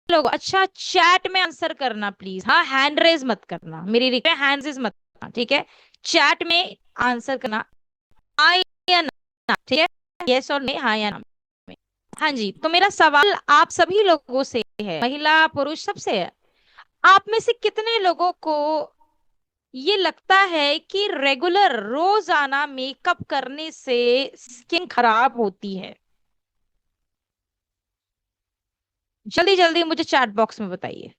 लोग अच्छा चैट में आंसर करना प्लीज। हाँ, हैंड रेज मत करना, मेरी रिक्वेस्ट, हैंड रेज मत करना, ठीक है। चैट में आंसर करना, हाँ या ना, ठीक है। यस और नहीं, हाँ या ना में। हाँ जी, तो मेरा सवाल आप सभी लोगों से है, महिला पुरुष सबसे है। आप में से कितने लोगों को ये लगता है कि रेगुलर रोजाना मेकअप करने से स्किन खराब होती है? जल्दी जल्दी मुझे चैट बॉक्स में बताइए।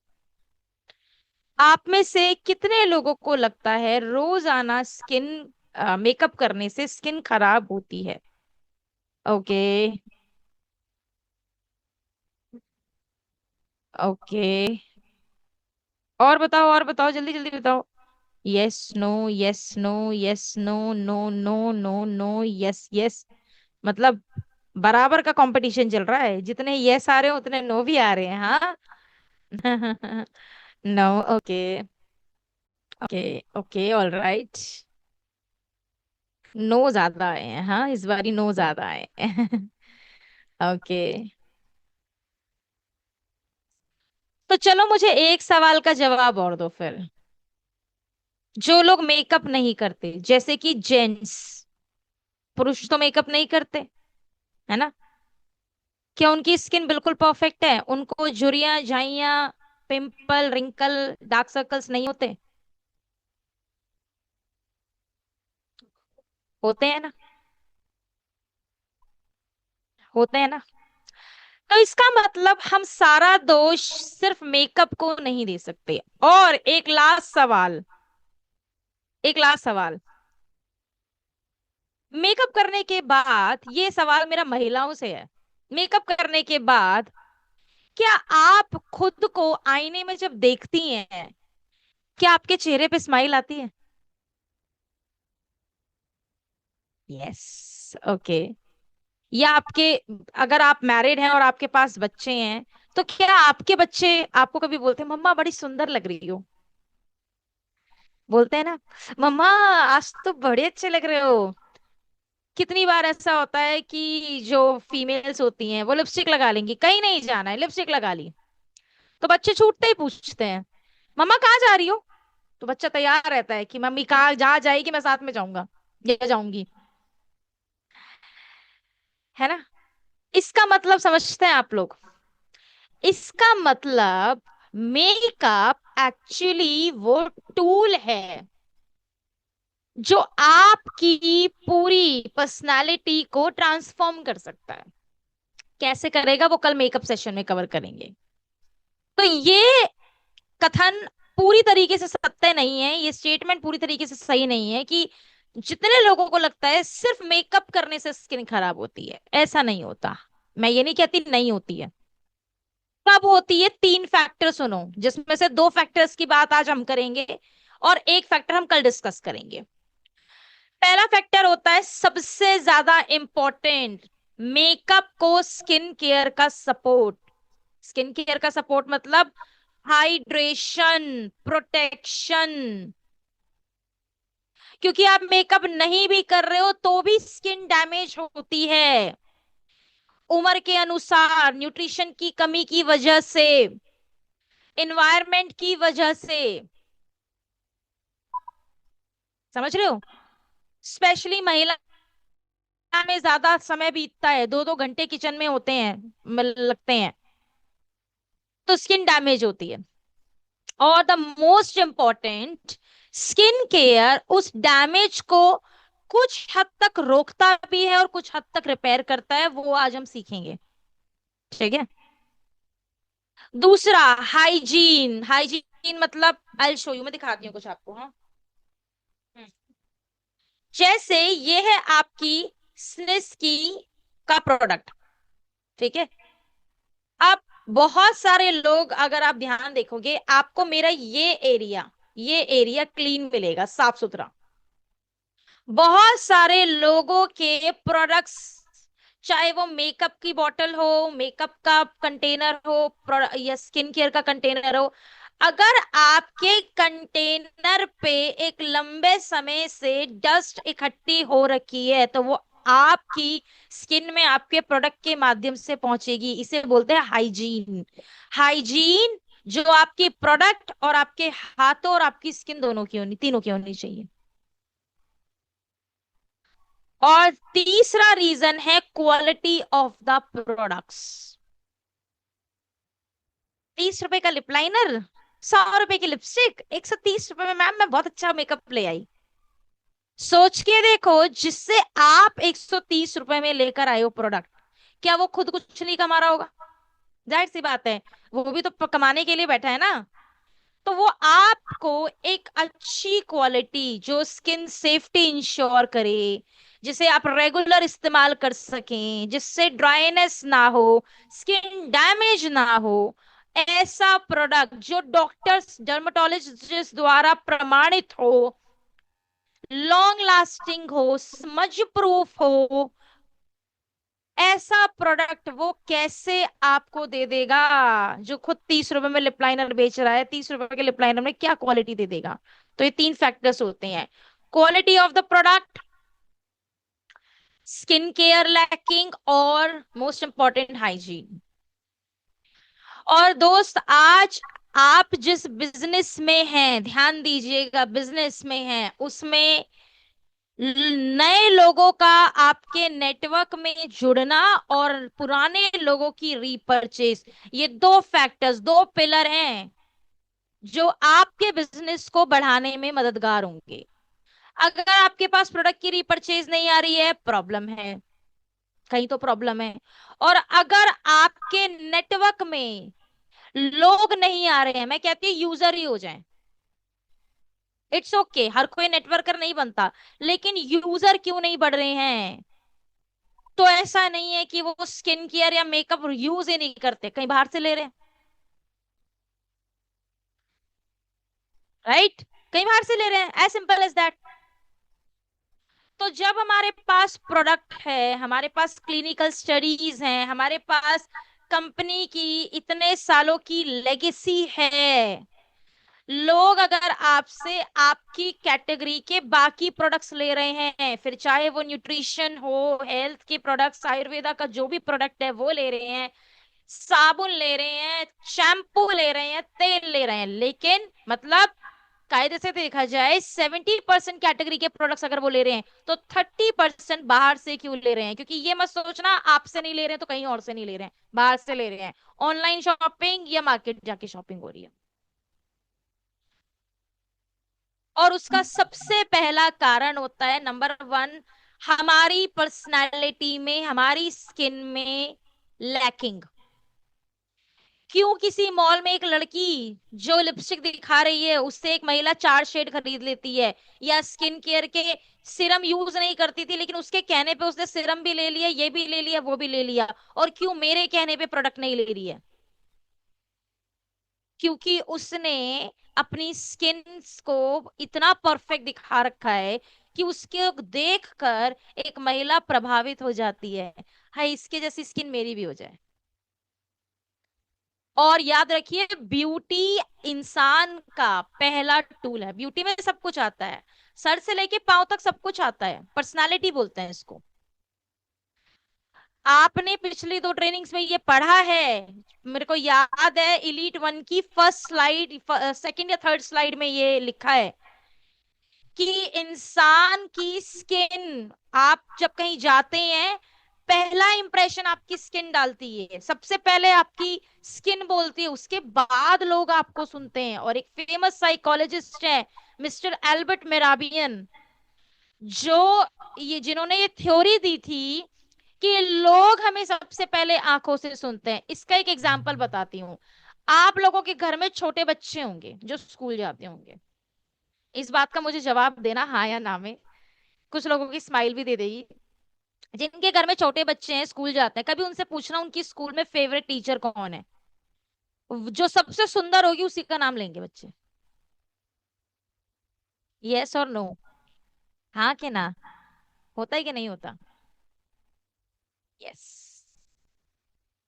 आप में से कितने लोगों को लगता है रोजाना स्किन मेकअप करने से स्किन खराब होती है? ओके। ओके, और बताओ, जल्दी जल्दी बताओ। Yes no, yes no, yes no, no no no no, yes yes. मतलब बराबर का कंपटीशन चल रहा है, जितने यस आ रहे हैं उतने नो भी आ रहे हैं, हाँ। No. Okay. Okay. Okay, all right. No ज्यादा आए हैं, हाँ, इस बारी नो ज्यादा आए हैं। ओके, तो चलो मुझे एक सवाल का जवाब और दो फिर। जो लोग मेकअप नहीं करते, जैसे कि जेंट्स, पुरुष तो मेकअप नहीं करते, है ना, क्या उनकी स्किन बिल्कुल परफेक्ट है? उनको झुर्रियां, झाइयां, पिंपल, रिंकल, डार्क सर्कल्स नहीं होते? होते हैं ना, होते हैं ना। तो इसका मतलब हम सारा दोष सिर्फ मेकअप को नहीं दे सकते। और एक लास्ट सवाल, एक लास्ट सवाल। मेकअप करने के बाद, ये सवाल मेरा महिलाओं से है, मेकअप करने के बाद क्या आप खुद को आईने में जब देखती हैं, क्या आपके चेहरे पे स्माइल आती है? यस। ओके। या आपके, अगर आप मैरिड हैं और आपके पास बच्चे हैं, तो क्या आपके बच्चे आपको कभी बोलते हैं मम्मा बड़ी सुंदर लग रही हो? बोलते हैं ना, मम्मा आज तो बड़े अच्छे लग रहे हो। कितनी बार ऐसा होता है कि जो फीमेल्स होती हैं वो लिपस्टिक लगा लेंगी, कहीं नहीं जाना है, लिपस्टिक लगा ली, तो बच्चे छूटते ही पूछते हैं मम्मा कहाँ जा रही हो? तो बच्चा तैयार रहता है कि मम्मी कहाँ जहाँ जाएगी मैं साथ में जाऊंगा या जाऊंगी, है ना। इसका मतलब समझते हैं आप लोग? इसका मतलब मेकअप एक्चुअली वो टूल है जो आपकी पूरी पर्सनालिटी को ट्रांसफॉर्म कर सकता है। कैसे करेगा वो कल मेकअप सेशन में कवर करेंगे। तो ये कथन पूरी तरीके से सत्य नहीं है, ये स्टेटमेंट पूरी तरीके से सही नहीं है कि जितने लोगों को लगता है सिर्फ मेकअप करने से स्किन खराब होती है, ऐसा नहीं होता। मैं ये नहीं कहती नहीं होती है, कब होती है। तीन फैक्टर सुनो, जिसमें से दो फैक्टर्स की बात आज हम करेंगे और एक फैक्टर हम कल डिस्कस करेंगे। पहला फैक्टर होता है सबसे ज्यादा इंपॉर्टेंट, मेकअप को स्किन केयर का सपोर्ट। स्किन केयर का सपोर्ट मतलब हाइड्रेशन, प्रोटेक्शन। क्योंकि आप मेकअप नहीं भी कर रहे हो तो भी स्किन डैमेज होती है, उम्र के अनुसार, न्यूट्रिशन की कमी की वजह से, एनवायरनमेंट की वजह से। समझ रहे हो? स्पेशली महिला में ज्यादा समय बीतता है, 2-2 घंटे किचन में होते हैं, लगते हैं, तो स्किन डैमेज होती है। और the most important, skin care उस डैमेज को कुछ हद तक रोकता भी है और कुछ हद तक रिपेयर करता है, वो आज हम सीखेंगे, ठीक है। दूसरा, हाइजीन। हाइजीन मतलब आई शो यू, मैं दिखाती हूँ कुछ आपको, हाँ। हम्म। जैसे ये है आपकी स्निस की का प्रोडक्ट, ठीक है। अब बहुत सारे लोग, अगर आप ध्यान देखोगे आपको मेरा ये एरिया क्लीन मिलेगा, साफ सुथरा। बहुत सारे लोगों के प्रोडक्ट्स, चाहे वो मेकअप की बोतल हो, मेकअप का कंटेनर हो, या स्किन केयर का कंटेनर हो, अगर आपके कंटेनर पे एक लंबे समय से डस्ट इकट्ठी हो रखी है तो वो आपकी स्किन में आपके प्रोडक्ट के माध्यम से पहुंचेगी, इसे बोलते हैं हाइजीन। हाइजीन जो आपकी प्रोडक्ट और आपके हाथों और आपकी स्किन दोनों की होनी, तीनों की होनी चाहिए। और तीसरा रीजन है क्वालिटी ऑफ द प्रोडक्ट्स। 30 रुपए का लिप लाइनर, 100 रुपए की लिपस्टिक, 130 रुपए में मैम मैं बहुत अच्छा मेकअप ले आई। सोच के देखो, जिससे आप 130 रुपए में लेकर आए हो प्रोडक्ट, क्या वो खुद कुछ नहीं कमा रहा होगा? जाहिर सी बात है, वो भी तो कमाने के लिए बैठा है ना। तो वो आपको एक अच्छी क्वालिटी जो स्किन सेफ्टी इंश्योर करे, जिसे आप रेगुलर इस्तेमाल कर सकें, जिससे ड्राइनेस ना हो, स्किन डैमेज ना हो, ऐसा प्रोडक्ट जो डॉक्टर्स डर्मेटोलॉजिस्ट द्वारा प्रमाणित हो, लॉन्ग लास्टिंग हो, स्मज प्रूफ हो, ऐसा प्रोडक्ट वो कैसे आपको दे देगा? जो खुद 30 रुपए में लिप लाइनर बेच रहा है, 30 रुपए के लिप लाइनर में क्या क्वालिटी दे देगा? तो ये तीन फैक्टर्स होते हैं: quality of the product, skin care lacking, और मोस्ट इंपॉर्टेंट हाइजीन। और दोस्त, आज आप जिस बिजनेस में हैं, ध्यान दीजिएगा, बिजनेस में हैं, उसमें नए लोगों का आपके नेटवर्क में जुड़ना और पुराने लोगों की रीपरचेस, ये दो फैक्टर्स, दो पिलर हैं जो आपके बिजनेस को बढ़ाने में मददगार होंगे। अगर आपके पास प्रोडक्ट की रीपरचेज नहीं आ रही है, प्रॉब्लम है, कहीं तो प्रॉब्लम है। और अगर आपके नेटवर्क में लोग नहीं आ रहे हैं, मैं कहती हूँ यूजर ही हो जाएं, इट्स ओके okay, हर कोई नेटवर्कर नहीं बनता, लेकिन यूजर क्यों नहीं बढ़ रहे हैं? तो ऐसा नहीं है कि वो स्किन केयर या मेकअप यूज ही नहीं करते, कहीं बाहर से ले रहे हैं, राइट? कहीं बाहर से ले रहे हैं, एज सिंपल एज दैट। तो जब हमारे पास प्रोडक्ट है, हमारे पास क्लिनिकल स्टडीज हैं, हमारे पास कंपनी की इतने सालों की लेगेसी है, लोग अगर आपसे आपकी कैटेगरी के बाकी प्रोडक्ट्स ले रहे हैं, फिर चाहे वो न्यूट्रिशन हो, हेल्थ के प्रोडक्ट्स, आयुर्वेदा का जो भी प्रोडक्ट है वो ले रहे हैं, साबुन ले रहे हैं, शैम्पू ले रहे हैं, तेल ले रहे हैं, लेकिन मतलब कायदे से देखा जाए 70% कैटेगरी के प्रोडक्ट्स अगर वो ले रहे हैं, तो 30% बाहर से क्यों ले रहे हैं? क्योंकि ये मत सोचना आपसे नहीं ले रहे हैं तो कहीं और से नहीं ले रहे हैं, बाहर से ले रहे हैं, ऑनलाइन शॉपिंग या मार्केट जाके शॉपिंग हो रही है। और उसका सबसे पहला कारण होता है, नंबर वन, हमारी पर्सनालिटी में, हमारी स्किन में लैकिंग। क्यों किसी मॉल में एक लड़की जो लिपस्टिक दिखा रही है, उससे एक महिला 4 शेड खरीद लेती है, या स्किन केयर के सिरम यूज नहीं करती थी, लेकिन उसके कहने पे उसने सिरम भी ले लिया, ये भी ले लिया, वो भी ले लिया, और क्यों मेरे कहने पे प्रोडक्ट नहीं ले रही है? क्योंकि उसने अपनी स्किन को इतना परफेक्ट दिखा रखा है कि उसके देख कर एक महिला प्रभावित हो जाती है, हाय इसके जैसी स्किन मेरी भी हो जाए। और याद रखिए, ब्यूटी इंसान का पहला टूल है। ब्यूटी में सब कुछ आता है, सर से लेके पांव तक सब कुछ आता है, पर्सनालिटी बोलते हैं इसको। आपने पिछली दो ट्रेनिंग्स में ये पढ़ा है, मेरे को याद है इलीट वन की फर्स्ट स्लाइड, सेकंड या थर्ड स्लाइड में ये लिखा है कि इंसान की स्किन, आप जब कहीं जाते हैं, पहला इंप्रेशन आपकी स्किन डालती है, सबसे पहले आपकी स्किन बोलती है, उसके बाद लोग आपको सुनते हैं। और एक फेमस साइकोलॉजिस्ट है, मिस्टर एल्बर्ट मेराबियन, जो ये जिन्होंने ये थ्योरी दी थी कि लोग हमें सबसे पहले आंखों से सुनते हैं। इसका एक एग्जांपल बताती हूँ। आप लोगों के घर में छोटे बच्चे होंगे जो स्कूल जाते होंगे, इस बात का मुझे जवाब देना हाँ या ना में, कुछ लोगों की स्माइल भी दे देगी। जिनके घर में छोटे बच्चे हैं, स्कूल जाते हैं, कभी उनसे पूछना उनकी स्कूल में फेवरेट टीचर कौन है? जो सबसे सुंदर होगी उसी का नाम लेंगे बच्चे। यस और नो? हाँ कि ना? होता है कि नहीं होता? यस।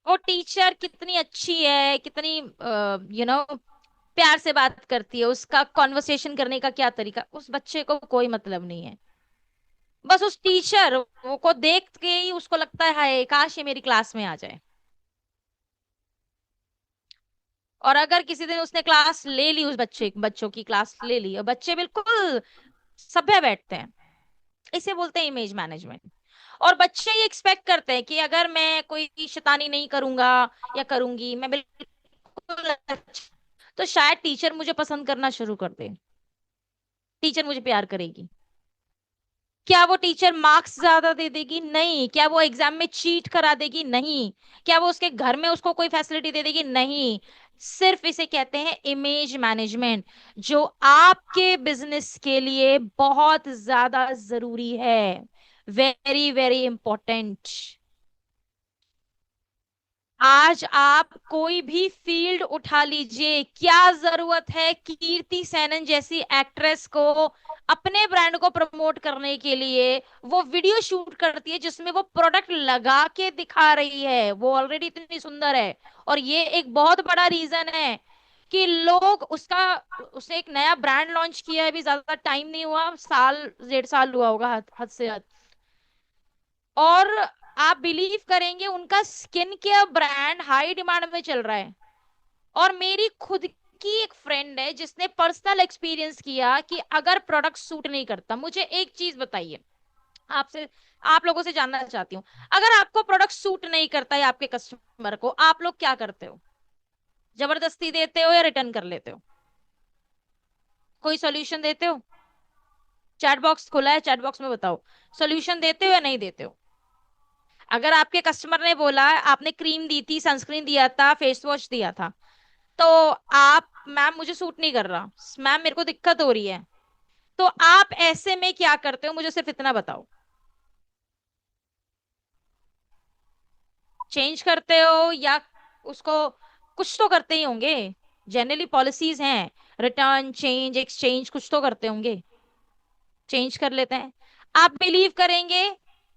वो टीचर कितनी अच्छी है, कितनी प्यार से बात करती है, उसका कॉन्वर्सेशन करने का क्या तरीका, उस बच्चे को कोई मतलब नहीं है। बस उस टीचर वो को देख के ही उसको लगता है हाय काश ये मेरी क्लास में आ जाए। और अगर किसी दिन उसने क्लास ले ली, उस बच्चों की क्लास ले ली और बच्चे बिल्कुल सभ्य बैठते हैं, इसे बोलते हैं इमेज मैनेजमेंट। और बच्चे ये एक्सपेक्ट करते हैं कि अगर मैं कोई शैतानी नहीं करूंगा या करूंगी, मैं बिल्कुल तो शायद टीचर मुझे पसंद करना शुरू कर दे, टीचर मुझे प्यार करेगी। क्या वो टीचर मार्क्स ज्यादा दे देगी? नहीं। क्या वो एग्जाम में चीट करा देगी? नहीं। क्या वो उसके घर में उसको कोई फैसिलिटी दे देगी? नहीं। सिर्फ इसे कहते हैं इमेज मैनेजमेंट, जो आपके बिजनेस के लिए बहुत ज्यादा जरूरी है। Very very important. आज आप कोई भी फील्ड उठा लीजिए, क्या जरूरत है कीर्ति सेनन जैसी एक्ट्रेस को अपने ब्रांड को प्रमोट करने के लिए? वो वीडियो शूट करती है जिसमें वो प्रोडक्ट लगा के दिखा रही है, वो ऑलरेडी इतनी सुंदर है। और ये एक बहुत बड़ा रीजन है कि लोग उसका, उसने एक नया ब्रांड लॉन्च किया है, अभी ज्यादा टाइम नहीं हुआ, साल 1.5 साल हुआ होगा, हद से हद। और आप बिलीव करेंगे उनका skin care brand high demand में चल रहा है। और मेरी खुद की एक फ्रेंड है जिसने पर्सनल एक्सपीरियंस किया कि अगर प्रोडक्ट सूट नहीं करता, मुझे एक चीज बताइए, आपसे, आप लोगों से जानना चाहती हूँ, अगर आपको प्रोडक्ट सूट नहीं करता है आपके कस्टमर को, आप लोग क्या करते हो? जबरदस्ती देते हो या रिटर्न कर लेते हो? कोई सोल्यूशन देते हो? चैट बॉक्स खुला है, चैट बॉक्स में बताओ, सोल्यूशन देते हो या नहीं देते हो? अगर आपके कस्टमर ने बोला आपने क्रीम दी थी, सनस्क्रीन दिया था, फेस वॉश दिया था, तो आप, मैम मुझे सूट नहीं कर रहा, मैम मेरे को दिक्कत हो रही है, तो आप ऐसे में क्या करते हो? मुझे सिर्फ इतना बताओ। चेंज करते हो या उसको, कुछ तो करते ही होंगे, जनरली पॉलिसीज हैं, रिटर्न, चेंज, एक्सचेंज, कुछ तो करते होंगे। चेंज कर लेते हैं। आप बिलीव करेंगे,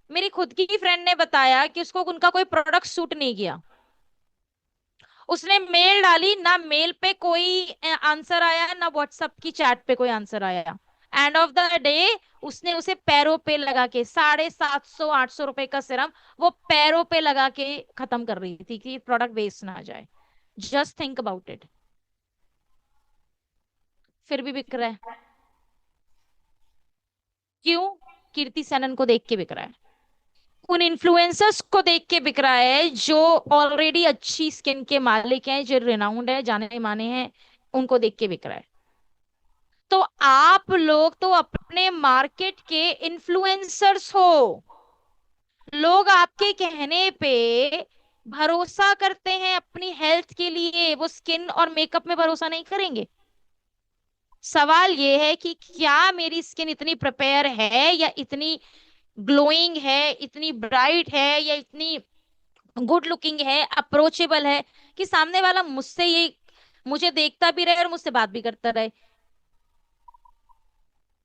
मेरी खुद की फ्रेंड ने बताया कि उसको उनका कोई प्रोडक्ट सूट नहीं किया, उसने मेल डाली ना, मेल पे कोई आंसर आया ना व्हाट्सएप की चैट पे कोई आंसर आया। एंड ऑफ द डे उसने उसे पैरों पे लगा के 750-800 रुपए का सिरम वो पैरों पे लगा के खत्म कर रही थी कि प्रोडक्ट वेस्ट ना जाए। Just think about it. फिर भी बिक रहा है। क्यों? कीर्ति सेनन को देख के बिक रहा है, उन इन्फ्लुएंसर्स को देख के बिक रहा है जो ऑलरेडी अच्छी स्किन के मालिक हैं, जो रिनाउंड है, जाने माने हैं, उनको देख के बिक रहा है। तो आप लोग तो अपने मार्केट के इन्फ्लुएंसर्स हो। लोग आपके कहने पे भरोसा करते हैं अपनी हेल्थ के लिए, वो स्किन और मेकअप में भरोसा नहीं करेंगे। सवाल ये है कि क्या मेरी स्किन इतनी प्रिपेयर है या इतनी ग्लोइंग है, इतनी ब्राइट है या इतनी गुड लुकिंग है, अप्रोचेबल है, कि सामने वाला मुझसे ये, मुझे देखता भी रहे और मुझसे बात भी करता रहे।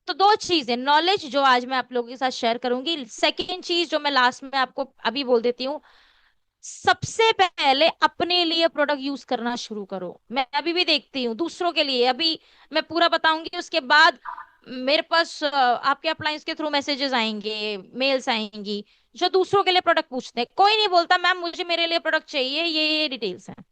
तो दो चीजें, नॉलेज जो आज मैं आप लोगों के साथ शेयर करूंगी, सेकेंड चीज जो मैं लास्ट में आपको अभी बोल देती हूँ, सबसे पहले अपने लिए प्रोडक्ट यूज करना शुरू करो। मैं अभी भी देखती हूँ दूसरों के लिए, अभी मैं पूरा बताऊंगी उसके बाद मेरे पास आपके अप्लायंस के थ्रू मैसेजेस आएंगे, मेल्स आएंगी, जो दूसरों के लिए प्रोडक्ट पूछते हैं। कोई नहीं बोलता मैम मुझे मेरे लिए प्रोडक्ट चाहिए, ये डिटेल्स हैं।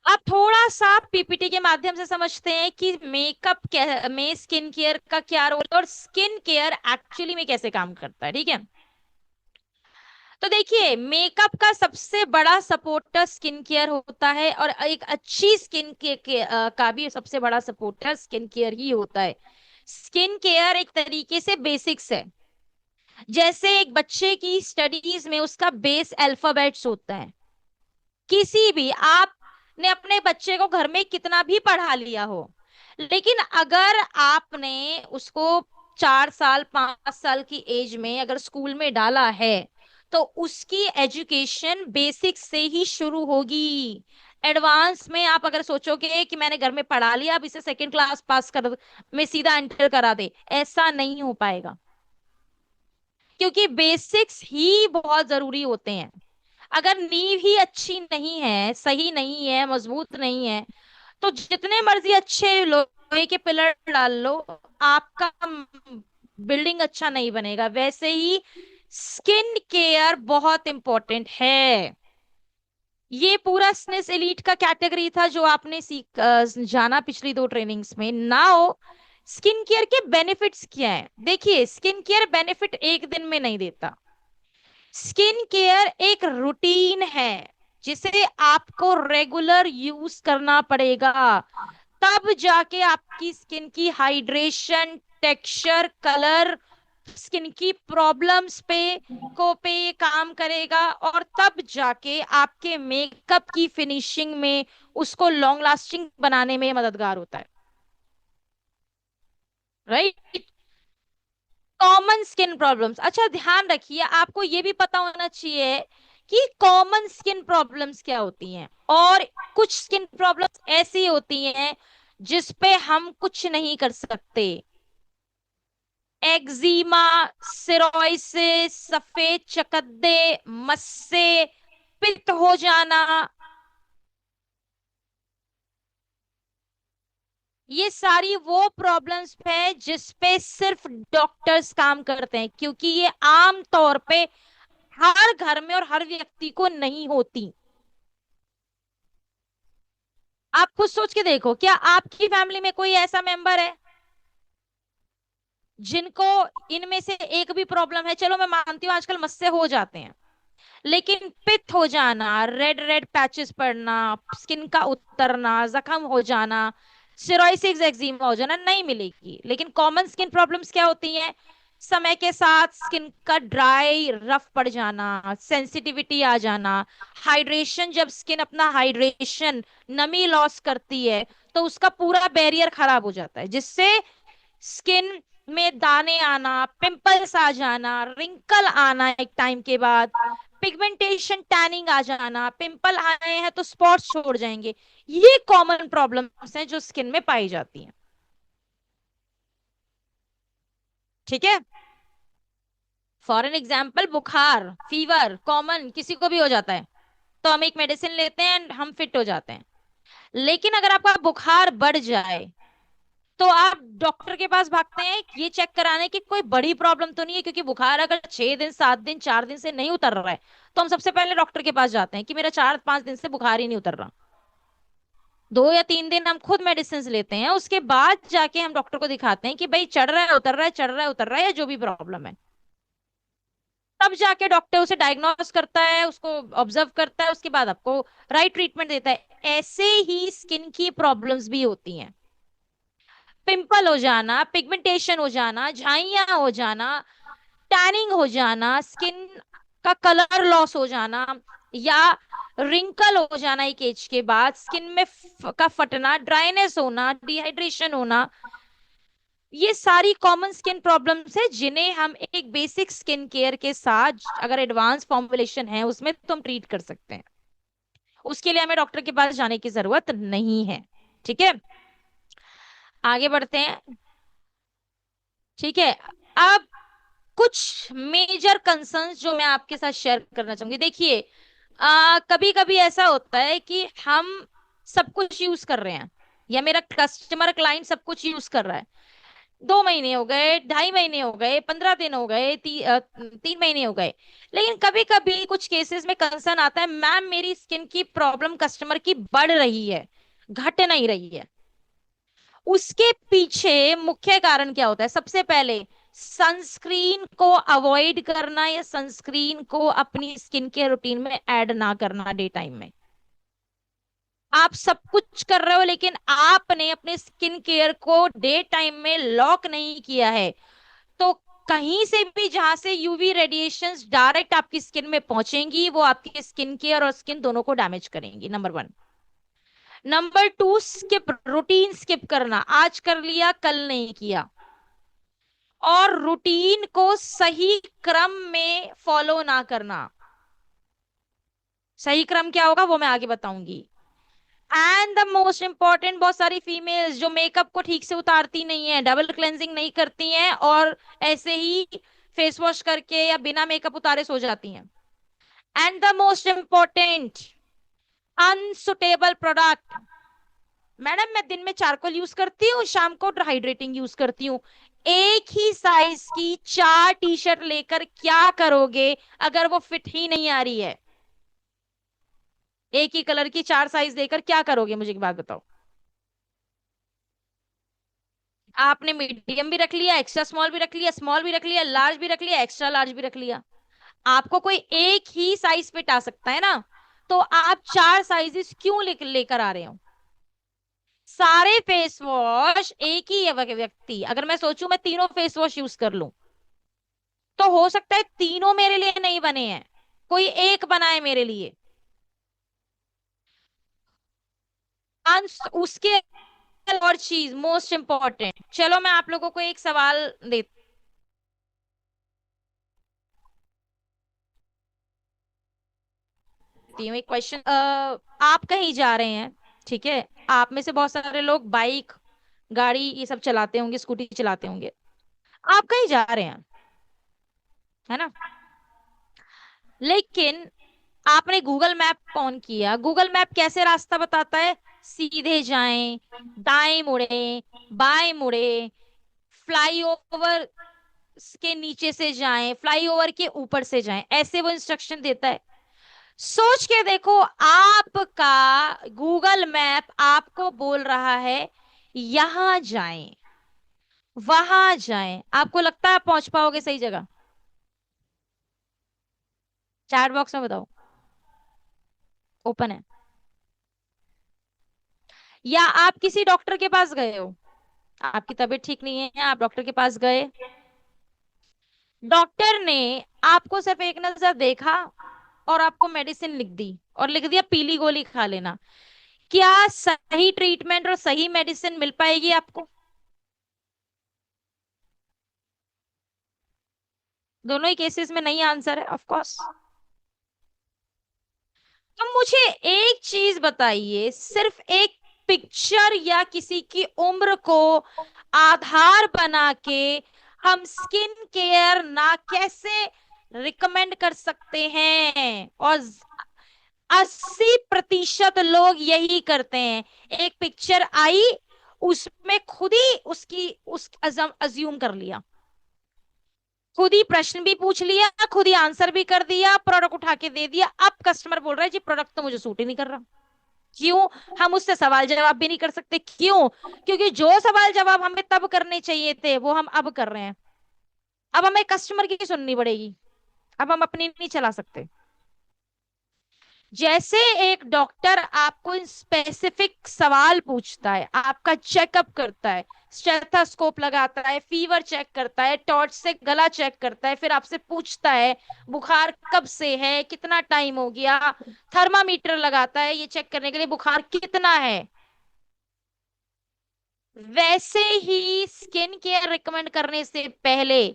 आप थोड़ा सा पीपीटी के माध्यम से समझते हैं कि मेकअप में स्किन केयर का क्या रोल है और स्किन केयर एक्चुअली में कैसे काम करता है, ठीक है? तो देखिए, मेकअप का सबसे बड़ा सपोर्टर स्किन केयर होता है, और एक अच्छी स्किन का भी सबसे बड़ा सपोर्टर स्किन केयर ही होता है। स्किन केयर एक तरीके से बेसिक्स है। जैसे एक बच्चे की स्टडीज में उसका बेस अल्फाबेट्स होता है, किसी भी आपने अपने बच्चे को घर में कितना भी पढ़ा लिया हो, लेकिन अगर आपने उसको 4 साल 5 साल की एज में अगर स्कूल में डाला है, तो उसकी एजुकेशन बेसिक से ही शुरू होगी। एडवांस में आप अगर सोचोगे कि मैंने घर में पढ़ा लिया अब इसे सेकंड क्लास पास कर में सीधा एंटर करा दे, ऐसा नहीं हो पाएगा, क्योंकि बेसिक्स ही बहुत जरूरी होते हैं। अगर नींव ही अच्छी नहीं है, सही नहीं है, मजबूत नहीं है, तो जितने मर्जी अच्छे लोहे के पिलर डाल लो, आपका बिल्डिंग अच्छा नहीं बनेगा। वैसे ही स्किन केयर बहुत इंपॉर्टेंट है। ये पूरा स्नेस एलीट का कैटेगरी था जो आपने जाना पिछली दो ट्रेनिंग्स में। नाउ स्किन केयर के बेनिफिट्स क्या है? देखिए, स्किन केयर बेनिफिट एक दिन में नहीं देता। स्किन केयर एक रूटीन है जिसे आपको रेगुलर यूज करना पड़ेगा, तब जाके आपकी स्किन की हाइड्रेशन, टेक्सचर, कलर, स्किन की प्रॉब्लम्स पे ये काम करेगा, और तब जाके आपके मेकअप की फिनिशिंग में, उसको लॉन्ग लास्टिंग बनाने में मददगार होता है। राइट। कॉमन स्किन प्रॉब्लम्स, अच्छा ध्यान रखिए, आपको ये भी पता होना चाहिए कि कॉमन स्किन प्रॉब्लम्स क्या होती हैं। और कुछ स्किन प्रॉब्लम्स ऐसी होती हैं जिस पे हम कुछ नहीं कर सकते। एक्जिमा, सिरोइसिस, सफेद चकत्ते, मस्से, पित्त हो जाना, ये सारी वो प्रॉब्लम्स है जिस पे सिर्फ डॉक्टर्स काम करते हैं, क्योंकि ये आम तौर पे हर घर में और हर व्यक्ति को नहीं होती। आप खुद सोच के देखो, क्या आपकी फैमिली में कोई ऐसा मेंबर है जिनको इनमें से एक भी प्रॉब्लम है? चलो मैं मानती हूँ आजकल मस्से हो जाते हैं, लेकिन पित्त हो जाना, रेड रेड पैचेस पड़ना, स्किन का उतरना, जख्म हो जाना, सिरोसिस एक्जिमा हो जाना नहीं मिलेगी। लेकिन कॉमन स्किन प्रॉब्लम्स क्या होती हैं? समय के साथ स्किन का ड्राई रफ पड़ जाना, सेंसिटिविटी आ जाना, हाइड्रेशन, जब स्किन अपना हाइड्रेशन, नमी लॉस करती है तो उसका पूरा बैरियर खराब हो जाता है, जिससे स्किन में दाने आना, पिंपल्स आ जाना, रिंकल आना एक टाइम के बाद, पिगमेंटेशन, टैनिंग आ जाना, पिंपल आए हैं तो स्पॉट्स छोड़ जाएंगे। ये कॉमन प्रॉब्लम्स हैं जो स्किन में पाई जाती हैं। ठीक है। फॉर एन एग्जाम्पल, बुखार, फीवर कॉमन किसी को भी हो जाता है, तो हम एक मेडिसिन लेते हैं and हम फिट हो जाते हैं। लेकिन अगर आपका बुखार बढ़ जाए तो आप डॉक्टर के पास भागते हैं ये चेक कराने की कोई बड़ी प्रॉब्लम तो नहीं है, क्योंकि बुखार अगर 6 दिन, 7 दिन, 4 दिन से नहीं उतर रहा है तो हम सबसे पहले डॉक्टर के पास जाते हैं कि मेरा 4-5 दिन से बुखार ही नहीं उतर रहा। 2 या 3 दिन हम खुद मेडिसिन लेते हैं, उसके बाद जाके हम डॉक्टर को दिखाते हैं कि भाई चढ़ रहा है, उतर रहा है, चढ़ रहा है, उतर रहा है, या जो भी प्रॉब्लम है। तब जाके डॉक्टर उसे डायग्नोस करता है, उसको ऑब्जर्व करता है, उसके बाद आपको राइट ट्रीटमेंट देता है। ऐसे ही स्किन की प्रॉब्लम्स भी होती हैं। पिंपल हो जाना, पिगमेंटेशन हो जाना, झाइयां हो जाना, टैनिंग हो जाना, स्किन का कलर लॉस हो जाना, या रिंकल हो जाना एक एज के बाद, स्किन में का फटना, ड्राइनेस होना, डिहाइड्रेशन होना, ये सारी कॉमन स्किन प्रॉब्लम्स है जिन्हें हम एक बेसिक स्किन केयर के साथ, अगर एडवांस फॉर्मुलेशन है उसमें, तो हम ट्रीट कर सकते हैं। उसके लिए हमें डॉक्टर के पास जाने की जरूरत नहीं है। ठीक है, आगे बढ़ते हैं। ठीक है, अब कुछ मेजर कंसर्न्स जो मैं आपके साथ शेयर करना चाहूंगी। देखिए, कभी कभी ऐसा होता है कि हम सब कुछ यूज कर रहे हैं, या मेरा कस्टमर क्लाइंट सब कुछ यूज कर रहा है। 2 महीने हो गए, 2.5 महीने हो गए, 15 दिन हो गए, 3 महीने हो गए, लेकिन कभी कभी कुछ केसेस में कंसर्न आता है, मैम मेरी स्किन की प्रॉब्लम कस्टमर की बढ़ रही है, घट नहीं रही है। उसके पीछे मुख्य कारण क्या होता है? सबसे पहले सनस्क्रीन को अवॉइड करना, या सनस्क्रीन को अपनी स्किन के रूटीन में ऐड ना करना डे टाइम में। आप सब कुछ कर रहे हो लेकिन आपने अपने स्किन केयर को डे टाइम में लॉक नहीं किया है, तो कहीं से भी जहां से यूवी रेडिएशंस डायरेक्ट आपकी स्किन में पहुंचेंगी, वो आपकी स्किन केयर और स्किन दोनों को डैमेज करेंगी। Number 1। Number 2, skip, routine skip करना, आज कर लिया कल नहीं किया, और रूटीन को सही क्रम में फॉलो ना करना। सही क्रम क्या होगा वो मैं आगे बताऊंगी। एंड द मोस्ट इंपॉर्टेंट, बहुत सारी फीमेल्स जो मेकअप को ठीक से उतारती नहीं है, डबल क्लेंजिंग नहीं करती हैं, और ऐसे ही फेस वॉश करके या बिना मेकअप उतारे सो जाती हैं। And the most important, unsuitable product. Madam मैं दिन में चारकोल यूज करती हूँ, शाम को हाइड्रेटिंग यूज करती हूँ, एक ही साइज की 4 टी-शर्ट लेकर क्या करोगे अगर वो फिट ही नहीं आ रही है? एक ही कलर की 4 साइज लेकर क्या करोगे, मुझे एक बात बताओ। आपने मीडियम भी रख लिया, एक्स्ट्रा स्मॉल भी रख लिया, स्मॉल भी रख लिया, लार्ज भी रख लिया, एक्स्ट्रा लार्ज भी रख लिया। आपको कोई एक ही साइज फिट आ सकता है ना, तो आप 4 साइजेस क्यों लेकर आ रहे हो? सारे फेस वॉश एक ही है, व्यक्ति अगर मैं सोचूं मैं तीनों फेस वॉश यूज कर लूं, तो हो सकता है तीनों मेरे लिए नहीं बने हैं, कोई एक बना है मेरे लिए। उसके और चीज मोस्ट इंपॉर्टेंट, चलो मैं आप लोगों को एक सवाल देती हूँ, एक क्वेश्चन। आप कहीं जा रहे हैं, ठीक है, आप में से बहुत सारे लोग बाइक, गाड़ी ये सब चलाते होंगे, स्कूटी चलाते होंगे। आप कहीं जा रहे हैं, है ना, लेकिन आपने गूगल मैप ऑन किया, गूगल मैप कैसे रास्ता बताता है? सीधे जाएं, दाएं मुड़े, बाएं मुड़े, फ्लाईओवर के नीचे से जाएं, फ्लाईओवर के ऊपर से जाएं, ऐसे वो इंस्ट्रक्शन देता है। सोच के देखो, आपका गूगल मैप आपको बोल रहा है यहां जाएं, वहां जाएं, आपको लगता है आप पहुंच पाओगे सही जगह? चैट बॉक्स में बताओ, ओपन है। या आप किसी डॉक्टर के पास गए हो, आपकी तबीयत ठीक नहीं है, आप डॉक्टर के पास गए, डॉक्टर ने आपको सिर्फ एक नजर देखा और आपको मेडिसिन लिख दी और लिख दिया पीली गोली खा लेना। क्या सही ट्रीटमेंट और सही मेडिसिन मिल पाएगी आपको? दोनों ही केसेस में नहीं आंसर है, ऑफ कोर्स। तो मुझे एक चीज बताइए, सिर्फ एक पिक्चर या किसी की उम्र को आधार बना के हम स्किन केयर ना कैसे रिकमेंड कर सकते हैं? और 80% लोग यही करते हैं। एक पिक्चर आई, उसमें खुद ही उसकी उस अज्यूम कर लिया, खुद ही प्रश्न भी पूछ लिया, खुद ही आंसर भी कर दिया, प्रोडक्ट उठा के दे दिया। अब कस्टमर बोल रहा है जी प्रोडक्ट तो मुझे सूट ही नहीं कर रहा। क्यों? हम उससे सवाल जवाब भी नहीं कर सकते, क्यों? क्योंकि जो सवाल जवाब हमें तब करने चाहिए थे वो हम अब कर रहे हैं। अब हमें कस्टमर की सुननी पड़ेगी, अब हम अपनी नहीं चला सकते। जैसे एक डॉक्टर आपको स्पेसिफिक सवाल पूछता है, आपका चेकअप करता है, स्टेथोस्कोप लगाता है, फीवर चेक करता है, टॉर्च से गला चेक करता है, फिर आपसे पूछता है बुखार कब से है, कितना टाइम हो गया, थर्मामीटर लगाता है ये चेक करने के लिए बुखार कितना है, वैसे ही स्किन केयर रिकमेंड करने से पहले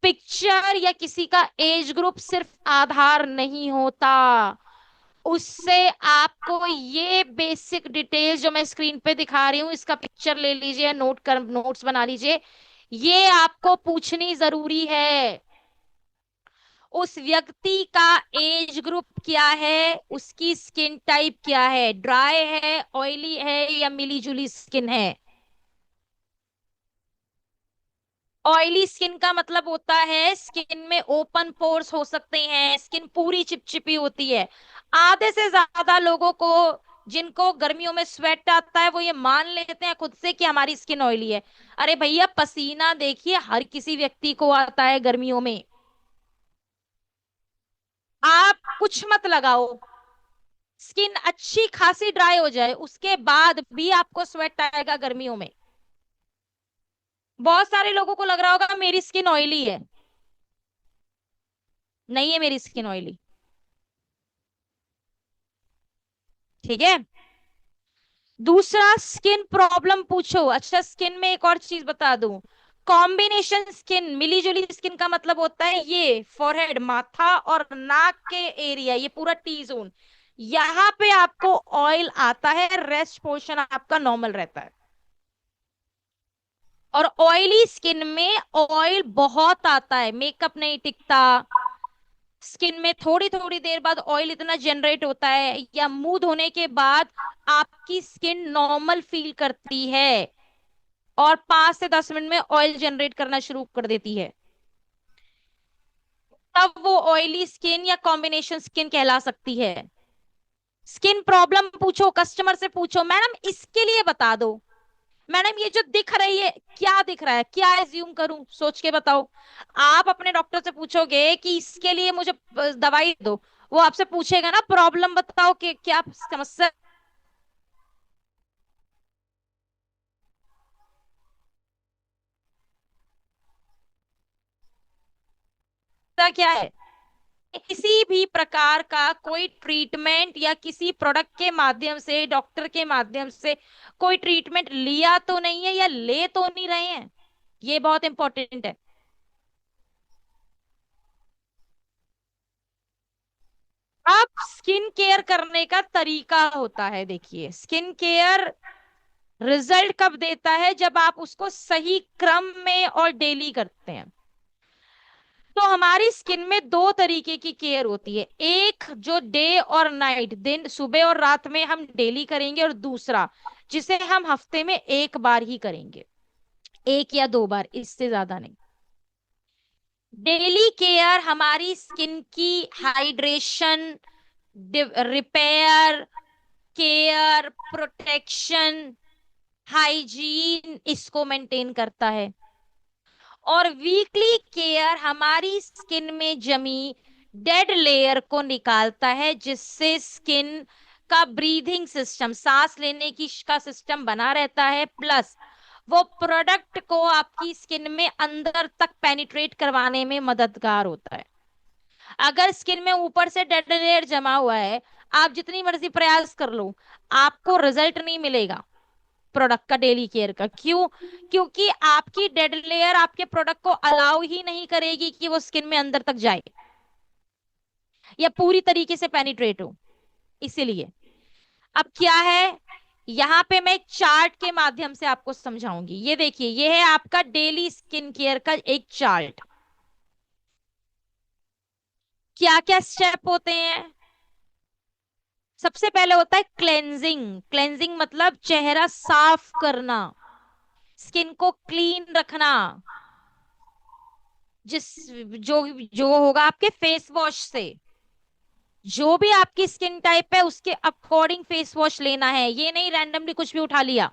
पिक्चर या किसी का एज ग्रुप सिर्फ आधार नहीं होता, उससे आपको ये बेसिक डिटेल्स जो मैं स्क्रीन पे दिखा रही हूँ, इसका पिक्चर ले लीजिए, नोट्स बना लीजिए, ये आपको पूछनी जरूरी है। उस व्यक्ति का एज ग्रुप क्या है, उसकी स्किन टाइप क्या है, ड्राई है, ऑयली है, या मिली जुली स्किन है। ऑयली स्किन का मतलब होता है स्किन में ओपन पोर्स हो सकते हैं, स्किन पूरी चिपचिपी होती है। आधे से ज्यादा लोगों को जिनको गर्मियों में स्वेट आता है वो ये मान लेते हैं खुद से कि हमारी स्किन ऑयली है। अरे भैया, पसीना देखिए हर किसी व्यक्ति को आता है गर्मियों में। आप कुछ मत लगाओ, स्किन अच्छी खासी ड्राई हो जाए उसके बाद भी आपको स्वेट आएगा गर्मियों में। बहुत सारे लोगों को लग रहा होगा मेरी स्किन ऑयली है, नहीं है मेरी स्किन ऑयली, ठीक है। दूसरा, स्किन प्रॉब्लम पूछो। अच्छा, स्किन में एक और चीज बता दूं, कॉम्बिनेशन स्किन, मिली जुली स्किन का मतलब होता है ये फोरहेड, माथा और नाक के एरिया, ये पूरा टी जोन, यहाँ पे आपको ऑयल आता है, रेस्ट पोर्शन आपका नॉर्मल रहता है। और ऑयली स्किन में ऑयल बहुत आता है, मेकअप नहीं टिकता, स्किन में थोड़ी थोड़ी देर बाद ऑयल इतना जनरेट होता है, या मुंह धोने के बाद आपकी स्किन नॉर्मल फील करती है। और 5 से 10 मिनट में ऑयल जनरेट करना शुरू कर देती है। तब वो ऑयली स्किन या कॉम्बिनेशन स्किन कहला सकती है। स्किन प्रॉब्लम पूछो, कस्टमर से पूछो, मैडम इसके लिए बता दो, मैडम ये जो दिख रही है क्या दिख रहा है, क्या एज्यूम करूं, सोच के बताओ। आप अपने डॉक्टर से पूछोगे कि इसके लिए मुझे दवाई दो, वो आपसे पूछेगा ना प्रॉब्लम बताओ कि क्या समस्या क्या है। किसी भी प्रकार का कोई ट्रीटमेंट या किसी प्रोडक्ट के माध्यम से, डॉक्टर के माध्यम से कोई ट्रीटमेंट लिया तो नहीं है या ले तो नहीं रहे हैं, ये बहुत इंपॉर्टेंट है। अब स्किन केयर करने का तरीका होता है, देखिए स्किन केयर रिजल्ट कब देता है, जब आप उसको सही क्रम में और डेली करते हैं। तो हमारी स्किन में दो तरीके की केयर होती है, एक जो डे और नाइट, दिन सुबह और रात में हम डेली करेंगे, और दूसरा जिसे हम हफ्ते में एक बार ही करेंगे, 1 या 2 बार, इससे ज्यादा नहीं। डेली केयर हमारी स्किन की hydration, repair, care, protection, hygiene, इसको मेंटेन करता है। और वीकली केयर हमारी स्किन में जमी डेड लेयर को निकालता है, जिससे स्किन का ब्रीथिंग सिस्टम, सांस लेने की का सिस्टम बना रहता है, प्लस वो प्रोडक्ट को आपकी स्किन में अंदर तक पेनिट्रेट करवाने में मददगार होता है। अगर स्किन में ऊपर से डेड लेयर जमा हुआ है, आप जितनी मर्जी प्रयास कर लो, आपको रिजल्ट नहीं मिलेगा प्रोडक्ट का, डेली केयर का। क्यों? क्योंकि आपकी डेड लेयर आपके प्रोडक्ट को अलाउ ही नहीं करेगी कि वो स्किन में अंदर तक जाए या पूरी तरीके से पेनिट्रेट हो। इसीलिए अब क्या है, यहाँ पे मैं एक चार्ट के माध्यम से आपको समझाऊंगी। ये देखिए, ये है आपका डेली स्किन केयर का एक चार्ट। क्या क्या स्टेप होते हैं? सबसे पहले होता है क्लेंजिंग। क्लेंजिंग मतलब चेहरा साफ करना, स्किन को क्लीन रखना, जिस जो जो होगा आपके फेस वॉश से। जो भी आपकी स्किन टाइप है उसके अकॉर्डिंग फेस वॉश लेना है, ये नहीं रैंडमली कुछ भी उठा लिया।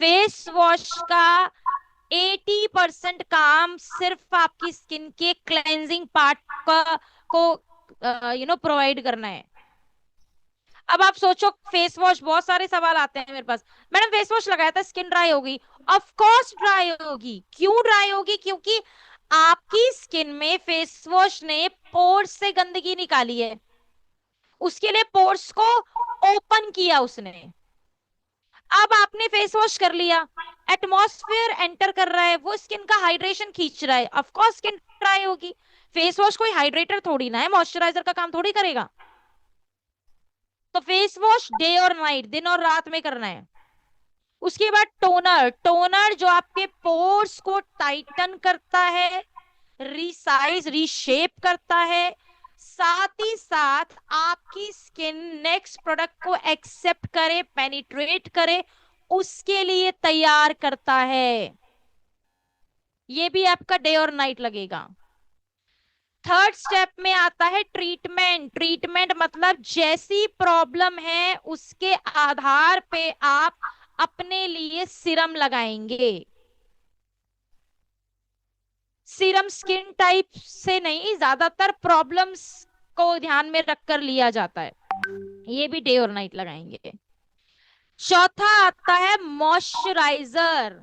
फेस वॉश का 80% काम सिर्फ आपकी स्किन के क्लेंजिंग पार्ट का को प्रोवाइड करना है। अब आप सोचो, फेस वॉश, बहुत सारे सवाल आते हैं मेरे पास, मैडम फेस वॉश लगाया था स्किन ड्राई होगी। ऑफ कोर्स ड्राई होगी। क्यों ड्राई होगी? क्योंकि आपकी स्किन में फेस वॉश ने पोर्स से गंदगी निकाली है, उसके लिए पोर्स को ओपन किया उसने। अब आपने फेस वॉश कर लिया, एटमॉस्फेयर एंटर कर रहा है, वो स्किन का हाइड्रेशन खींच रहा है, ऑफ कोर्स स्किन ड्राई होगी। फेस वॉश कोई हाइड्रेटर थोड़ी ना है, मॉइस्चराइजर का काम थोड़ी करेगा। तो फेस वॉश डे और नाइट, दिन और रात में करना है। उसके बाद टोनर। टोनर जो आपके पोर्स को टाइटन करता है, रिसाइज, रीशेप करता है, साथ ही साथ आपकी स्किन नेक्स्ट प्रोडक्ट को एक्सेप्ट करे, पेनिट्रेट करे, उसके लिए तैयार करता है। ये भी आपका डे और नाइट लगेगा। थर्ड स्टेप में आता है ट्रीटमेंट। ट्रीटमेंट मतलब जैसी प्रॉब्लम है उसके आधार पे आप अपने लिए सीरम लगाएंगे। सीरम स्किन टाइप से नहीं, ज्यादातर प्रॉब्लम्स को ध्यान में रखकर लिया जाता है। ये भी डे और नाइट लगाएंगे। चौथा आता है मॉइस्चराइजर,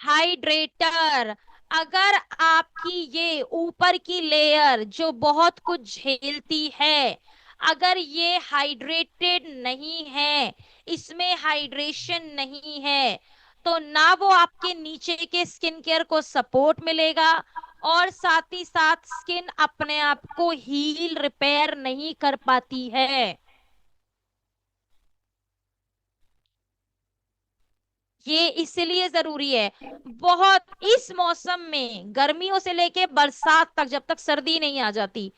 हाइड्रेटर। अगर आपकी ये ऊपर की लेयर जो बहुत कुछ झेलती है, अगर ये हाइड्रेटेड नहीं है, इसमें हाइड्रेशन नहीं है, तो ना वो आपके नीचे के स्किन केयर को सपोर्ट मिलेगा, और साथ ही साथ स्किन अपने आप को हील, रिपेयर नहीं कर पाती है। ये इसलिए जरूरी है। बहुत, इस मौसम में गर्मियों से लेके बरसात तक, जब तक सर्दी नहीं आ जाती,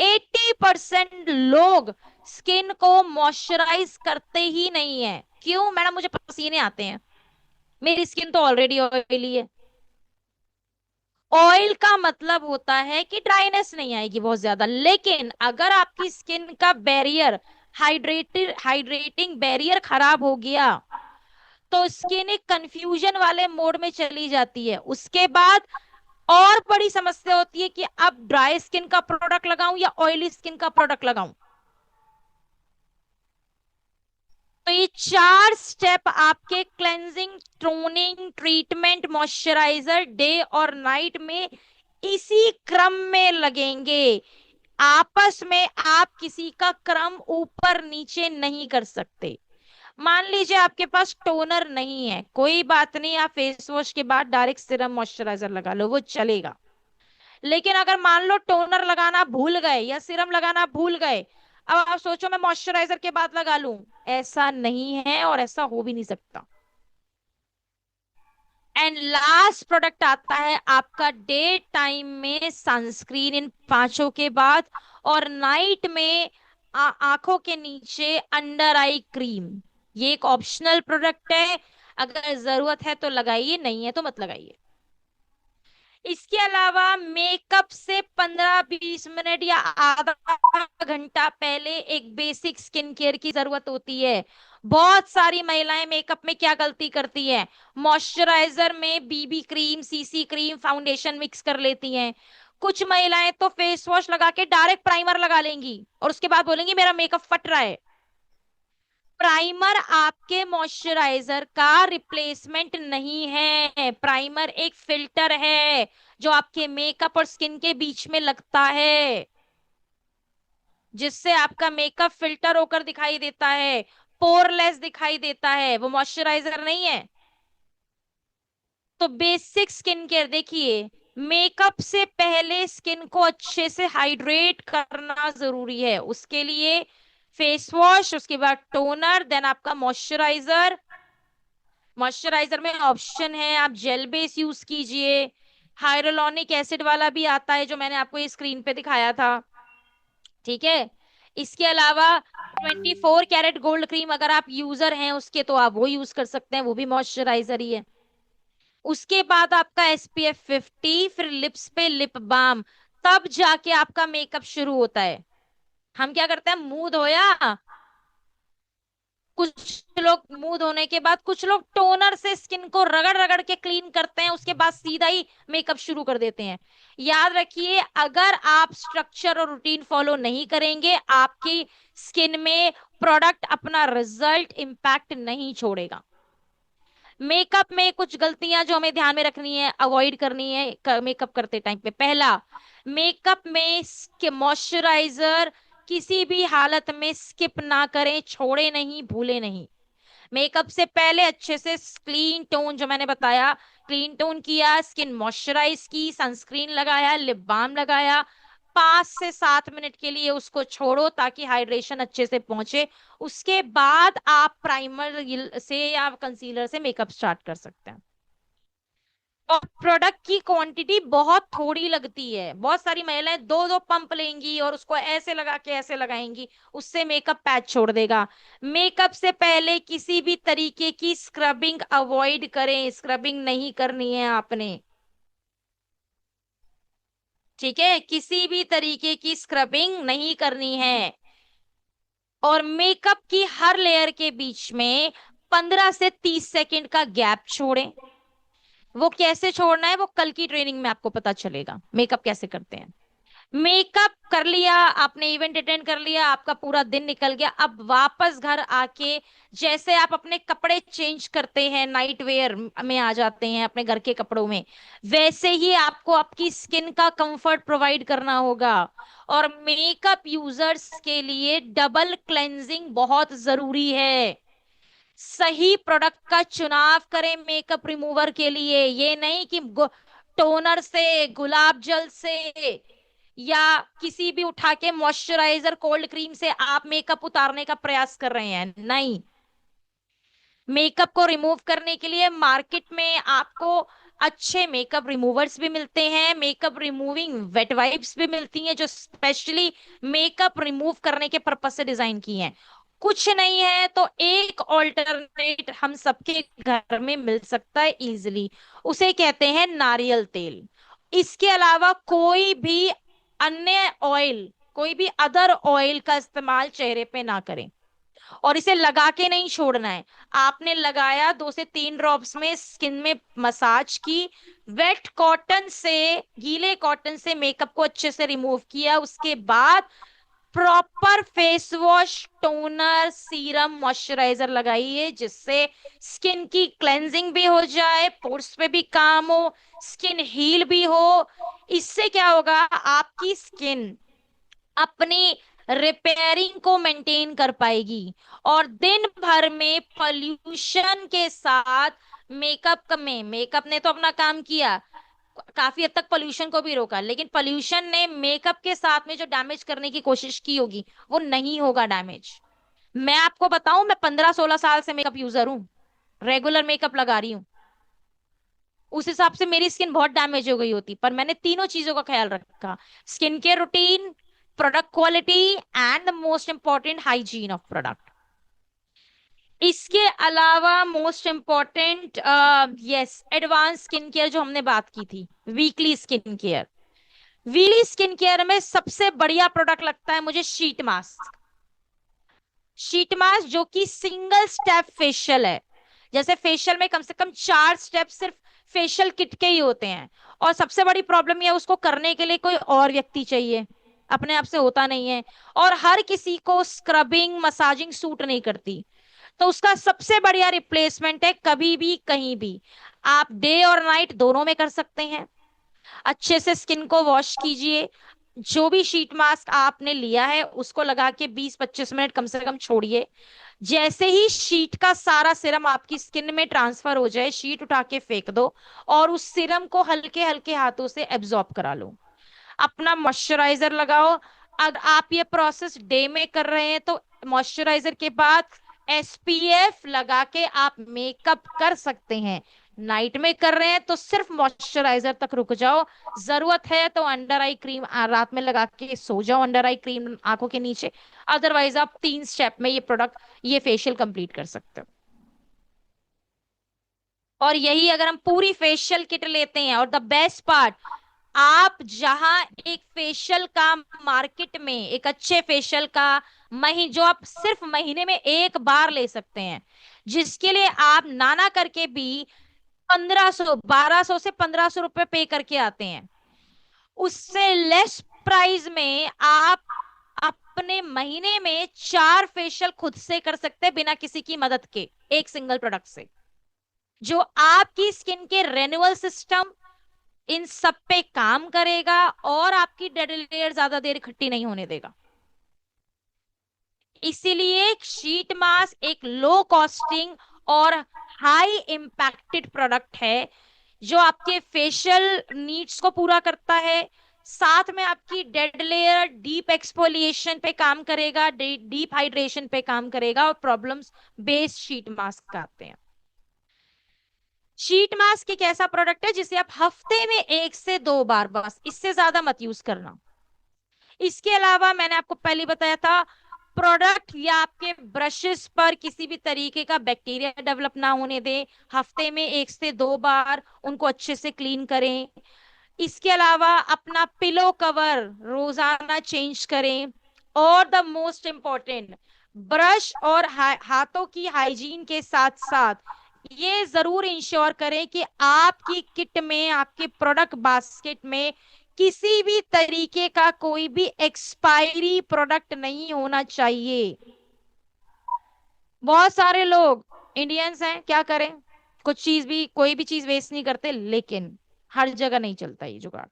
80% लोग स्किन को मॉइस्चराइज करते ही नहीं है। क्यों? मैडम मुझे पसीने आते हैं। मेरी स्किन तो ऑलरेडी ऑयली है। ऑयल का मतलब होता है कि ड्राइनेस नहीं आएगी बहुत ज्यादा, लेकिन अगर आपकी स्किन का बैरियर, हाइड्रेटिंग बैरियर खराब हो गया, तो स्किन एक कंफ्यूजन वाले मोड में चली जाती है। उसके बाद और बड़ी समस्या होती है कि अब ड्राई स्किन का प्रोडक्ट लगाऊं या ऑयली स्किन का प्रोडक्ट लगाऊं। तो ये चार स्टेप आपके cleansing, toning, treatment, moisturiser, day और नाइट में इसी क्रम में लगेंगे। आपस में आप किसी का क्रम ऊपर नीचे नहीं कर सकते। मान लीजिए आपके पास टोनर नहीं है, कोई बात नहीं, आप फेस वॉश के बाद डायरेक्ट सिरम मॉइस्चराइजर लगा लो, वो चलेगा। लेकिन अगर मान लो टोनर लगाना भूल गए या सिरम लगाना भूल गए, अब आप सोचो मैं मॉइस्चराइजर के बाद लगा लूं, ऐसा नहीं है और ऐसा हो भी नहीं सकता। एंड लास्ट प्रोडक्ट आता है आपका डे टाइम में सनस्क्रीन, इन पांचों के बाद, और नाइट में आंखों के नीचे अंडर आई क्रीम। ये एक ऑप्शनल प्रोडक्ट है, अगर जरूरत है तो लगाइए, नहीं है तो मत लगाइए। इसके अलावा मेकअप से 15-20 मिनट या आधा घंटा पहले एक बेसिक स्किन केयर की जरूरत होती है। बहुत सारी महिलाएं मेकअप में क्या गलती करती हैं, मॉइस्चराइजर में BB cream, CC cream, foundation mix कर लेती हैं। कुछ महिलाएं तो फेस वॉश लगा के डायरेक्ट प्राइमर लगा लेंगी और उसके बाद बोलेंगी मेरा मेकअप फट रहा है। प्राइमर आपके मॉइस्चराइजर का रिप्लेसमेंट नहीं है, प्राइमर एक फिल्टर है जो आपके मेकअप और स्किन के बीच में लगता है, जिससे आपका मेकअप फिल्टर होकर दिखाई देता है, पोरलेस दिखाई देता है, वो मॉइस्चराइजर नहीं है। तो बेसिक स्किन केयर देखिए, मेकअप से पहले स्किन को अच्छे से हाइड्रेट करना जरूरी है। उसके लिए फेस वॉश, उसके बाद टोनर, देन आपका मॉइस्चराइजर। मॉइस्चराइजर में ऑप्शन है, आप जेल बेस यूज कीजिए, हाइरोलॉनिक एसिड वाला भी आता है जो मैंने आपको ये स्क्रीन पे दिखाया था। ठीक है। इसके अलावा 24 कैरेट गोल्ड क्रीम अगर आप यूजर हैं उसके, तो आप वो यूज कर सकते हैं, वो भी मॉइस्चराइजर ही है। उसके बाद आपका SPF 50, फिर लिप्स पे लिप बाम, तब जाके आपका मेकअप शुरू होता है। हम क्या करते हैं, मुंह धोया, कुछ लोग मुंह धोने के बाद, कुछ लोग टोनर से स्किन को रगड़ रगड़ के क्लीन करते हैं, उसके बाद सीधा ही मेकअप शुरू कर देते हैं। याद रखिए, अगर आप स्ट्रक्चर और रूटीन फॉलो नहीं करेंगे, आपकी स्किन में प्रोडक्ट अपना रिजल्ट इम्पैक्ट नहीं छोड़ेगा। मेकअप में कुछ गलतियां जो हमें ध्यान में रखनी है, अवॉइड करनी है मेकअप करते टाइम पे। पहला, मेकअप में मॉइस्चराइजर किसी भी हालत में स्किप ना करें, छोड़े नहीं, भूले नहीं। मेकअप से पहले अच्छे से क्लीन टोन, जो मैंने बताया, क्लीन टोन किया, स्किन मॉइस्चराइज की, सनस्क्रीन लगाया, लिप बाम लगाया, 5 से 7 मिनट के लिए उसको छोड़ो ताकि हाइड्रेशन अच्छे से पहुंचे। उसके बाद आप प्राइमर से या कंसीलर से मेकअप स्टार्ट कर सकते हैं। और प्रोडक्ट की क्वांटिटी बहुत थोड़ी लगती है, बहुत सारी महिलाएं दो दो पंप लेंगी और उसको ऐसे लगा के ऐसे लगाएंगी, उससे मेकअप पैच छोड़ देगा। मेकअप से पहले किसी भी तरीके की स्क्रबिंग अवॉइड करें, स्क्रबिंग नहीं करनी है आपने। ठीक है, किसी भी तरीके की स्क्रबिंग नहीं करनी है। और मेकअप की हर लेयर के बीच में 15 से 30 सेकंड का गैप छोड़ें। वो कैसे छोड़ना है वो कल की ट्रेनिंग में आपको पता चलेगा, मेकअप कैसे करते हैं। मेकअप कर लिया आपने, इवेंट अटेंड कर लिया, आपका पूरा दिन निकल गया, अब वापस घर आके जैसे आप अपने कपड़े चेंज करते हैं, नाइट वेयर में आ जाते हैं अपने घर के कपड़ों में, वैसे ही आपको आपकी स्किन का कंफर्ट प्रोवाइड करना होगा। और मेकअप यूजर्स के लिए डबल क्लेंजिंग बहुत जरूरी है। सही प्रोडक्ट का चुनाव करें मेकअप रिमूवर के लिए, ये नहीं कि टोनर से, गुलाब जल से, या किसी भी उठा के मॉइस्चराइजर, कोल्ड क्रीम से आप मेकअप उतारने का प्रयास कर रहे हैं, नहीं। मेकअप को रिमूव करने के लिए मार्केट में आपको अच्छे मेकअप रिमूवर्स भी मिलते हैं, मेकअप रिमूविंग वेट वाइप्स भी मिलती हैं जो स्पेशली मेकअप रिमूव करने के पर्पज से डिजाइन की हैं। कुछ नहीं है तो एक ऑल्टरनेट हम सबके घर में मिल सकता है इजीली, उसे कहते हैं नारियल तेल। इसके अलावा कोई भी अन्य ऑयल, कोई भी अदर ऑयल का इस्तेमाल चेहरे पे ना करें। और इसे लगा के नहीं छोड़ना है। आपने लगाया, 2 से 3 ड्रॉप्स में स्किन में मसाज की, वेट कॉटन से, गीले कॉटन से मेकअप को अच्छे से रिमूव किया, उसके बाद proper face wash, toner, serum, moisturiser लगाइए, जिससे स्किन की क्लेंजिंग भी हो जाए, पोर्स पे भी काम हो, स्किन हील भी हो। इससे क्या होगा, आपकी स्किन अपनी रिपेयरिंग को मेंटेन कर पाएगी। और दिन भर में पॉल्यूशन के साथ मेकअप ने तो अपना काम किया, काफी हद तक पोल्यूशन को भी रोका, लेकिन पोल्यूशन ने मेकअप के साथ में जो डैमेज करने की कोशिश की होगी वो नहीं होगा डैमेज। मैं आपको बताऊं, मैं 15-16 साल से मेकअप यूजर हूँ, रेगुलर मेकअप लगा रही हूँ। उस हिसाब से मेरी स्किन बहुत डैमेज हो गई होती, पर मैंने तीनों चीजों का ख्याल रखा: skin care routine, product quality, and the most important hygiene of product. इसके अलावा most important, yes, advance skin care जो हमने बात की थी, weekly skin care. Weekly skin care में सबसे बढ़िया प्रोडक्ट लगता है मुझे शीट मास्क। शीट मास्क जो कि सिंगल स्टेप फेशियल है। जैसे फेशियल में कम से कम 4 स्टेप सिर्फ फेशियल किट के ही होते हैं, और सबसे बड़ी प्रॉब्लम यह है, उसको करने के लिए कोई और व्यक्ति चाहिए, अपने आप से होता नहीं है। और हर किसी को स्क्रबिंग, मसाजिंग सूट नहीं करती। तो उसका सबसे बढ़िया रिप्लेसमेंट है, कभी भी कहीं भी आप डे और नाइट दोनों में कर सकते हैं। अच्छे से स्किन को वॉश कीजिए, जो भी शीट मास्क आपने लिया है उसको लगा के 20-25 मिनट कम से कम छोड़िए। जैसे ही शीट का सारा सीरम आपकी स्किन में ट्रांसफर हो जाए, शीट उठा के फेंक दो, और उस सीरम को हल्के हल्के हाथों से एब्जॉर्ब करा लो। अपना मॉइस्चराइजर लगाओ। अगर आप ये प्रोसेस डे में कर रहे हैं तो मॉइस्चराइजर के बाद एसपीएफ लगा के आप मेकअप कर सकते हैं। नाइट में कर रहे हैं तो सिर्फ मॉइस्चराइजर तक रुक जाओ। जरूरत है तो अंडर आई क्रीम रात में लगा के सो जाओ, अंडर आई क्रीम आंखों के नीचे। अदरवाइज आप 3 स्टेप में ये फेशियल कंप्लीट कर सकते हो। और यही अगर हम पूरी फेशियल किट लेते हैं, और द बेस्ट पार्ट, आप जहां एक फेशियल का मार्केट में, एक अच्छे फेशियल का जो आप सिर्फ महीने में एक बार ले सकते हैं, जिसके लिए आप नाना करके भी 1200 से 1500 रुपए पे करके आते हैं, उससे लेस प्राइस में आप अपने महीने में 4 फेशियल खुद से कर सकते हैं, बिना किसी की मदद के, एक सिंगल प्रोडक्ट से, जो आपकी स्किन के रेन्यूअल सिस्टम, इन सब पे काम करेगा, और आपकी डेड लेयर ज्यादा देर इकट्ठी नहीं होने देगा। इसीलिए शीट मास्क एक लो कॉस्टिंग और हाई इम्पैक्टेड प्रोडक्ट है, जो आपके फेशियल नीड्स को पूरा करता है, साथ में आपकी डेड लेयर डीप एक्सफोलिएशन पे काम करेगा, डीप हाइड्रेशन पे काम करेगा, और प्रॉब्लम्स बेस्ड शीट मास्क आते हैं। शीट मास्क एक ऐसा प्रोडक्ट है जिसे आप हफ्ते में 1 से 2 बार, बस इससे ज्यादा मत यूज करना। इसके अलावा मैंने आपको पहले बताया था, प्रोडक्ट या आपके ब्रशेस पर किसी भी तरीके का बैक्टीरिया डेवलप ना होने दें। हफ्ते में 1 से 2 बार उनको अच्छे से क्लीन करें। इसके अलावा अपना पिलो कवर रोजाना चेंज करें। और द मोस्ट इम्पोर्टेंट, ब्रश और हाथों की हाइजीन के साथ साथ ये जरूर इंश्योर करें कि आपकी किट में, आपके प्रोडक्ट बास्केट में किसी भी तरीके का कोई भी एक्सपायरी प्रोडक्ट नहीं होना चाहिए। बहुत सारे लोग इंडियंस हैं, क्या करें, कुछ चीज भी, कोई भी चीज वेस्ट नहीं करते, लेकिन हर जगह नहीं चलता ये जुगाड़।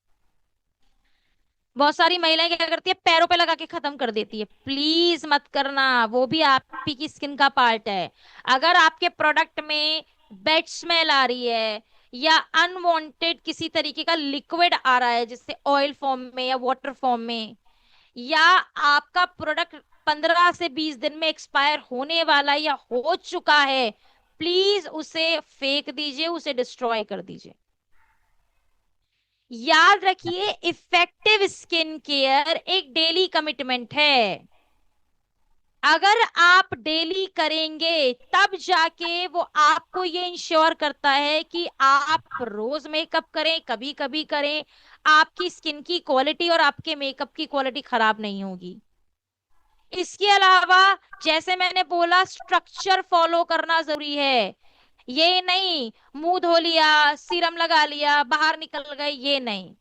बहुत सारी महिलाएं क्या करती है, पैरों पे लगा के खत्म कर देती है। प्लीज मत करना, वो भी आप ही की स्किन का पार्ट है। अगर आपके प्रोडक्ट में बैड स्मेल आ रही है, या अनवांटेड किसी तरीके का लिक्विड आ रहा है, जिससे ऑयल फॉर्म में या वाटर फॉर्म में, या आपका प्रोडक्ट 15 से 20 दिन में एक्सपायर होने वाला या हो चुका है, प्लीज उसे फेंक दीजिए, उसे डिस्ट्रॉय कर दीजिए। याद रखिए, इफेक्टिव स्किन केयर एक डेली कमिटमेंट है। अगर आप डेली करेंगे तब जाके वो आपको ये इंश्योर करता है कि आप रोज मेकअप करें, कभी कभी करें, आपकी स्किन की क्वालिटी और आपके मेकअप की क्वालिटी खराब नहीं होगी। इसके अलावा जैसे मैंने बोला, स्ट्रक्चर फॉलो करना जरूरी है। ये नहीं मुंह धो लिया, सीरम लगा लिया, बाहर निकल गए, ये नहीं।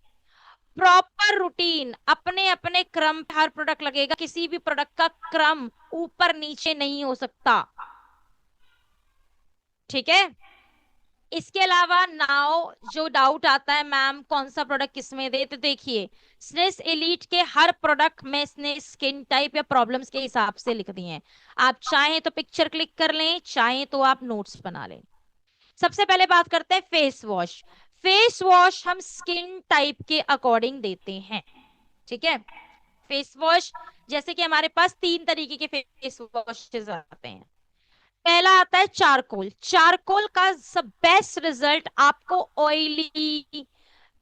प्रॉपर रूटीन, अपने अपने क्रम पे हर प्रोडक्ट लगेगा, किसी भी प्रोडक्ट का क्रम ऊपर नीचे नहीं हो सकता। ठीक है। इसके अलावा नाउ जो डाउट आता है मैम कौन सा प्रोडक्ट किस में दे, तो देखिए, स्नेस एलीट के हर प्रोडक्ट में इसने स्किन टाइप या प्रॉब्लम्स के हिसाब से लिख दिए हैं। आप चाहें तो पिक्चर क्लिक कर लें, चाहें तो आप नोट्स बना लें। सबसे पहले बात करते हैं फेस वॉश। फेस वॉश हम स्किन टाइप के अकॉर्डिंग देते हैं। ठीक है। फेस वॉश, जैसे कि हमारे पास तीन तरीके के फेस वॉशेस आते हैं। पहला आता है चारकोल। चारकोल का सब बेस्ट रिजल्ट आपको ऑयली,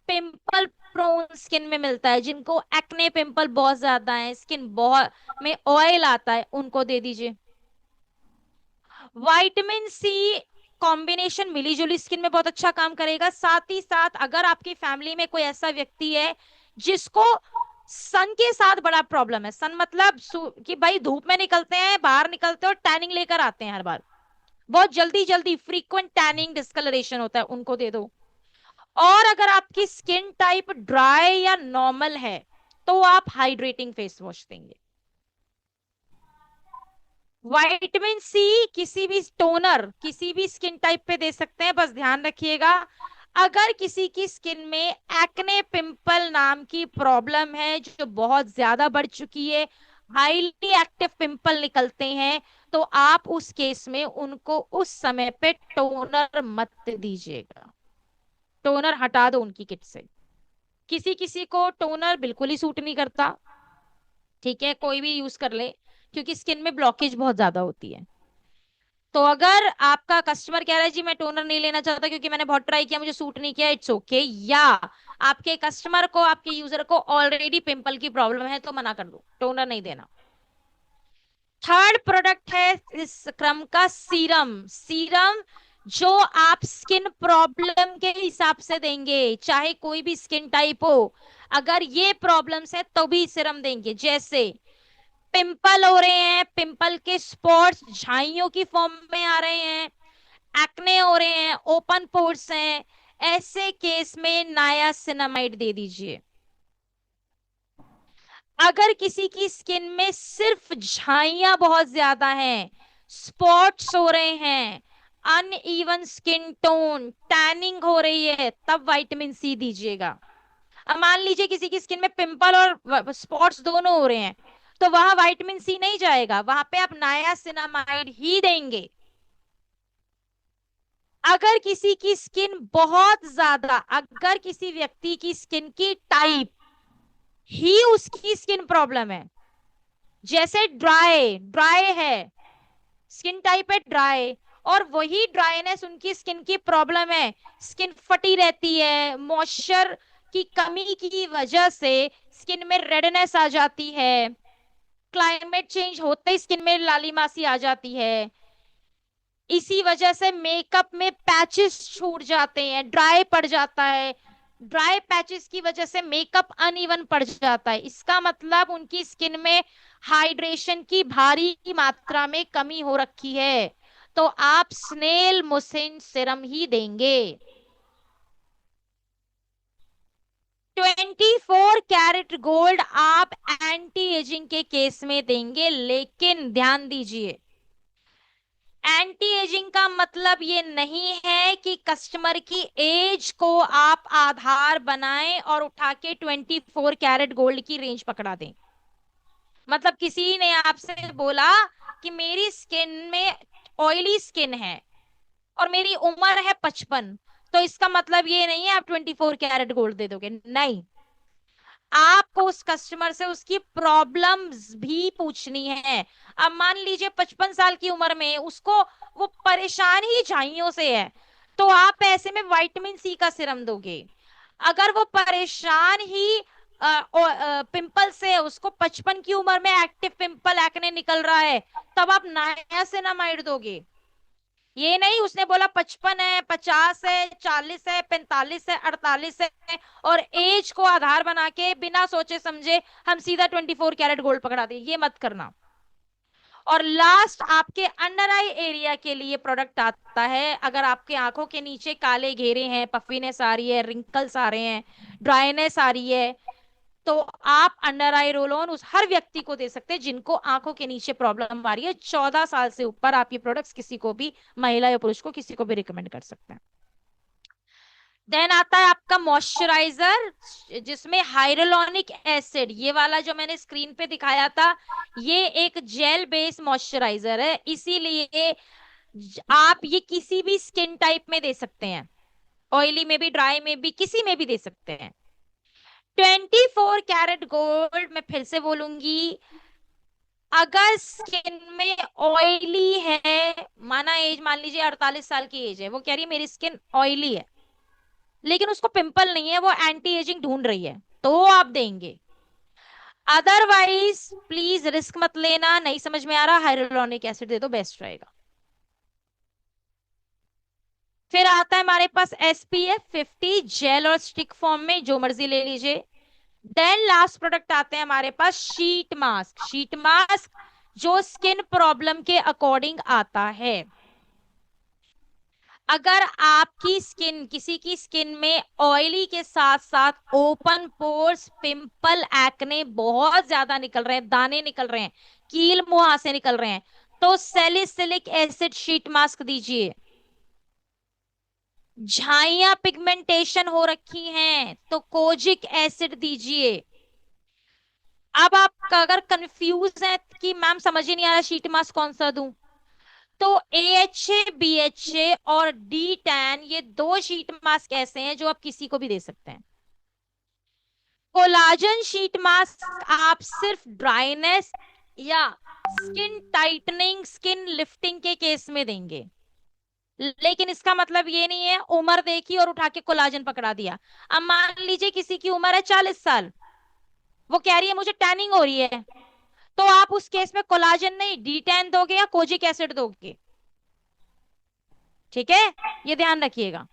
पिंपल प्रोन स्किन में मिलता है। जिनको एक्ने पिंपल बहुत ज्यादा है, स्किन बहुत में ऑयल आता है, उनको दे दीजिए। विटामिन सी कॉम्बिनेशन मिली जुली स्किन में बहुत अच्छा काम करेगा। साथ ही साथ अगर आपकी फैमिली में कोई ऐसा व्यक्ति है जिसको सन के साथ बड़ा प्रॉब्लम है, सन मतलब कि भाई धूप में निकलते हैं, बाहर निकलते हैं और टैनिंग लेकर आते हैं हर बार, बहुत जल्दी जल्दी फ्रीक्वेंट टैनिंग डिस्कलरेशन होता है, उनको दे दो। और अगर आपकी स्किन टाइप ड्राई या नॉर्मल है तो आप हाइड्रेटिंग फेस वॉश देंगे। विटामिन सी किसी भी टोनर किसी भी स्किन टाइप पे दे सकते हैं, बस ध्यान रखिएगा अगर किसी की स्किन में एक्ने पिंपल नाम की प्रॉब्लम है जो बहुत ज्यादा बढ़ चुकी है, हाईली एक्टिव पिंपल निकलते हैं, तो आप उस केस में उनको उस समय पे टोनर मत दीजिएगा। टोनर हटा दो उनकी किट से। किसी किसी को टोनर बिल्कुल ही सूट नहीं करता, ठीक है, कोई भी यूज कर ले, क्योंकि स्किन में ब्लॉकेज बहुत ज्यादा होती है। तो अगर आपका कस्टमर कह रहा है जी मैं टोनर नहीं लेना चाहता क्योंकि मैंने बहुत ट्राई किया, मुझे सूट नहीं किया, इट्स ओके। या आपके कस्टमर को, आपके यूजर को ऑलरेडी पिंपल की प्रॉब्लम है, तो मना कर दो, टोनर नहीं देना। थर्ड प्रोडक्ट है इस क्रम का सीरम। सीरम जो आप स्किन प्रॉब्लम के हिसाब से देंगे, चाहे कोई भी स्किन टाइप हो, अगर ये प्रॉब्लम्स है तो भी सीरम देंगे। जैसे पिंपल हो रहे हैं, पिंपल के स्पॉट्स झाइयों की फॉर्म में आ रहे हैं, एक्ने हो रहे हैं, ओपन पोर्स हैं, ऐसे केस में नायासिनामाइड दे दीजिए। अगर किसी की स्किन में सिर्फ झाइयां बहुत ज्यादा हैं, स्पॉट्स हो रहे हैं, अनइवन स्किन टोन, टैनिंग हो रही है, तब विटामिन सी दीजिएगा। अब मान लीजिए किसी की स्किन में पिंपल और स्पॉट्स दोनों हो रहे हैं, तो वहां विटामिन सी नहीं जाएगा, वहां पे आप नायासिनामाइड ही देंगे। अगर किसी की स्किन बहुत ज्यादा, अगर किसी व्यक्ति की स्किन की टाइप ही उसकी स्किन प्रॉब्लम है, जैसे ड्राई ड्राई है, स्किन टाइप है ड्राई, और वही ड्राइनेस उनकी स्किन की प्रॉब्लम है, स्किन फटी रहती है, मॉइस्चर की कमी की वजह से स्किन में रेडनेस आ जाती है, क्लाइमेट चेंज होते ही स्किन में लाली मासी आ जाती है, इसी वजह से मेकअप में पैचेस छूट जाते हैं, ड्राई पड़ जाता है, ड्राई पैचेस की वजह से मेकअप अनइवन पड़ जाता है, इसका मतलब उनकी स्किन में हाइड्रेशन की भारी मात्रा में कमी हो रखी है, तो आप स्नेल मुसिन सिरम ही देंगे। 24 कैरेट गोल्ड आप एंटी एजिंग के केस में देंगे, लेकिन ध्यान दीजिए, एंटी एजिंग का मतलब ये नहीं है कि कस्टमर की एज को आप आधार बनाएं और उठा के 24 कैरेट गोल्ड की रेंज पकड़ा दें। मतलब किसी ने आपसे बोला कि मेरी स्किन में ऑयली स्किन है और मेरी उम्र है 55, तो इसका मतलब ये नहीं है आप 24 कैरेट गोल्ड दे दोगे, नहीं। आपको उस कस्टमर से उसकी प्रॉब्लम्स भी पूछनी है। अब मान लीजिए 55 साल की उम्र में उसको वो परेशान ही झाइयों से है, तो आप ऐसे में विटामिन सी का सिरम दोगे। अगर वो परेशान ही पिंपल से उसको 55 की उम्र में एक्टिव पिंपल एक्ने निकल रहा है, तब आप नायासिनामाइड दोगे? ये नहीं, उसने बोला 55 है, 50 है, 40 है, 45 है, 48 है, और एज को आधार बना के बिना सोचे समझे हम सीधा 24 कैरेट गोल्ड पकड़ा दे, ये मत करना। और लास्ट आपके अंडर आई एरिया के लिए प्रोडक्ट आता है। अगर आपके आंखों के नीचे काले घेरे हैं, पफीनेस आ रही है, रिंकल्स आ रहे हैं, ड्राइनेस आ रही है, तो आप अंडर आई रोल ऑन उस हर व्यक्ति को दे सकते हैं जिनको आंखों के नीचे प्रॉब्लम आ रही है। 14 साल से ऊपर आप ये प्रोडक्ट्स किसी को भी, महिला या पुरुष को, किसी को भी रिकमेंड कर सकते हैं। देन आता है आपका मॉइस्चराइजर, जिसमें हाइड्रोलॉनिक एसिड, ये वाला जो मैंने स्क्रीन पे दिखाया था, ये एक जेल बेस्ड मॉइस्चराइजर है, इसीलिए आप ये किसी भी स्किन टाइप में दे सकते हैं, ऑयली में भी, ड्राई में भी, किसी में भी दे सकते हैं। 24 कैरेट गोल्ड, मैं फिर से बोलूंगी, अगर स्किन में ऑयली है, माना एज मान लीजिए 48 साल की एज है, वो कह रही है मेरी स्किन ऑयली है, लेकिन उसको पिंपल नहीं है, वो एंटी एजिंग ढूंढ रही है, तो आप देंगे। अदरवाइज प्लीज रिस्क मत लेना, नहीं समझ में आ रहा, हाइड्रोलॉनिक एसिड दे दो, बेस्ट रहेगा। फिर आता है हमारे पास SPF 50 जेल और स्टिक फॉर्म में, जो मर्जी ले लीजिए। देन लास्ट प्रोडक्ट आते हैं हमारे पास शीट मास्क। शीट मास्क जो स्किन प्रॉब्लम के अकॉर्डिंग आता है। अगर आपकी स्किन, किसी की स्किन में ऑयली के साथ साथ ओपन पोर्स, पिंपल, एक्ने बहुत ज्यादा निकल रहे हैं, दाने निकल रहे हैं, कील मुहासे निकल रहे हैं, तो सैलिसिलिक एसिड शीट मास्क दीजिए। झाइयां पिगमेंटेशन हो रखी हैं तो कोजिक एसिड दीजिए। अब आप अगर कंफ्यूज हैं कि मैम समझ ही नहीं आ रहा शीट मास्क कौन सा दूं, तो AHA BHA और D10, ये दो शीट मास्क ऐसे हैं जो आप किसी को भी दे सकते हैं। कोलाजन शीट मास्क आप सिर्फ ड्राइनेस या स्किन टाइटनिंग, स्किन लिफ्टिंग के केस में देंगे, लेकिन इसका मतलब ये नहीं है उम्र देखी और उठा के कोलाजन पकड़ा दिया। अब मान लीजिए किसी की उम्र है 40 साल, वो कह रही है मुझे टैनिंग हो रही है, तो आप उस केस में कोलाजन नहीं, D10 दोगे या कोजिक एसिड दोगे। ठीक है, ये ध्यान रखिएगा।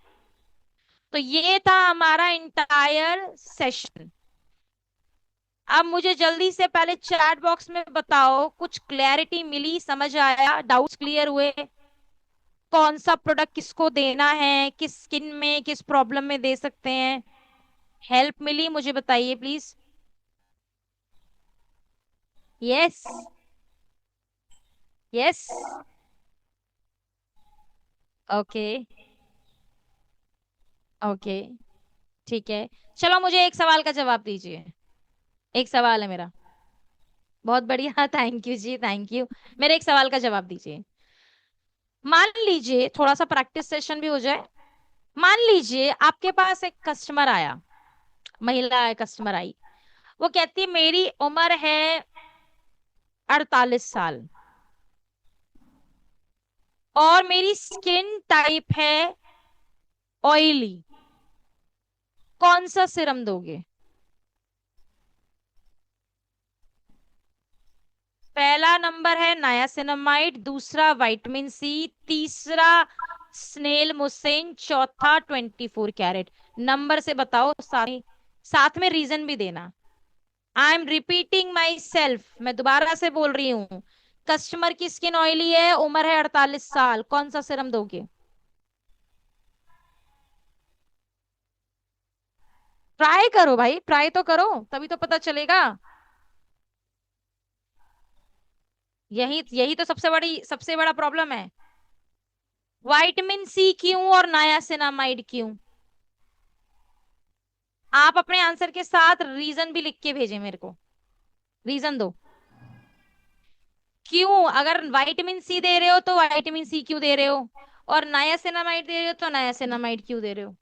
तो ये था हमारा इंटायर सेशन। अब मुझे जल्दी से पहले चैट बॉक्स में बताओ, कुछ क्लैरिटी मिली, समझ आया, डाउट्स क्लियर हुए, कौन सा प्रोडक्ट किसको देना है, किस स्किन में, किस प्रॉब्लम में दे सकते हैं, हेल्प मिली, मुझे बताइए please. Yes, yes, okay, okay, ठीक है। चलो मुझे एक सवाल का जवाब दीजिए, एक सवाल है मेरा। बहुत बढ़िया थैंक यू जी, थैंक यू। मेरे एक सवाल का जवाब दीजिए। मान लीजिए, थोड़ा सा प्रैक्टिस सेशन भी हो जाए। मान लीजिए आपके पास एक कस्टमर आया, महिला कस्टमर आई, वो कहती है मेरी उम्र है 48 साल और मेरी स्किन टाइप है ऑयली, कौन सा सिरम दोगे? पहला नंबर है नायासिनामाइड, दूसरा विटामिन सी, तीसरा स्नेल मुसेन, चौथा 24 कैरेट। नंबर से बताओ, साथ में रीजन भी देना। I am repeating my self, मैं दोबारा से बोल रही हूँ। कस्टमर की स्किन ऑयली है, उम्र है 48 साल, कौन सा सिरम दोगे? ट्राई करो भाई, ट्राई तो करो, तभी तो पता चलेगा। यही यही तो सबसे बड़ा प्रॉब्लम है। विटामिन सी क्यों और नायासिनामाइड क्यों? आप अपने आंसर के साथ रीजन भी लिख के भेजें मेरे को, रीजन दो। क्यों? अगर विटामिन सी दे रहे हो तो विटामिन सी क्यों दे रहे हो, और नायासिनामाइड दे रहे हो तो नायासिनामाइड क्यों दे रहे हो?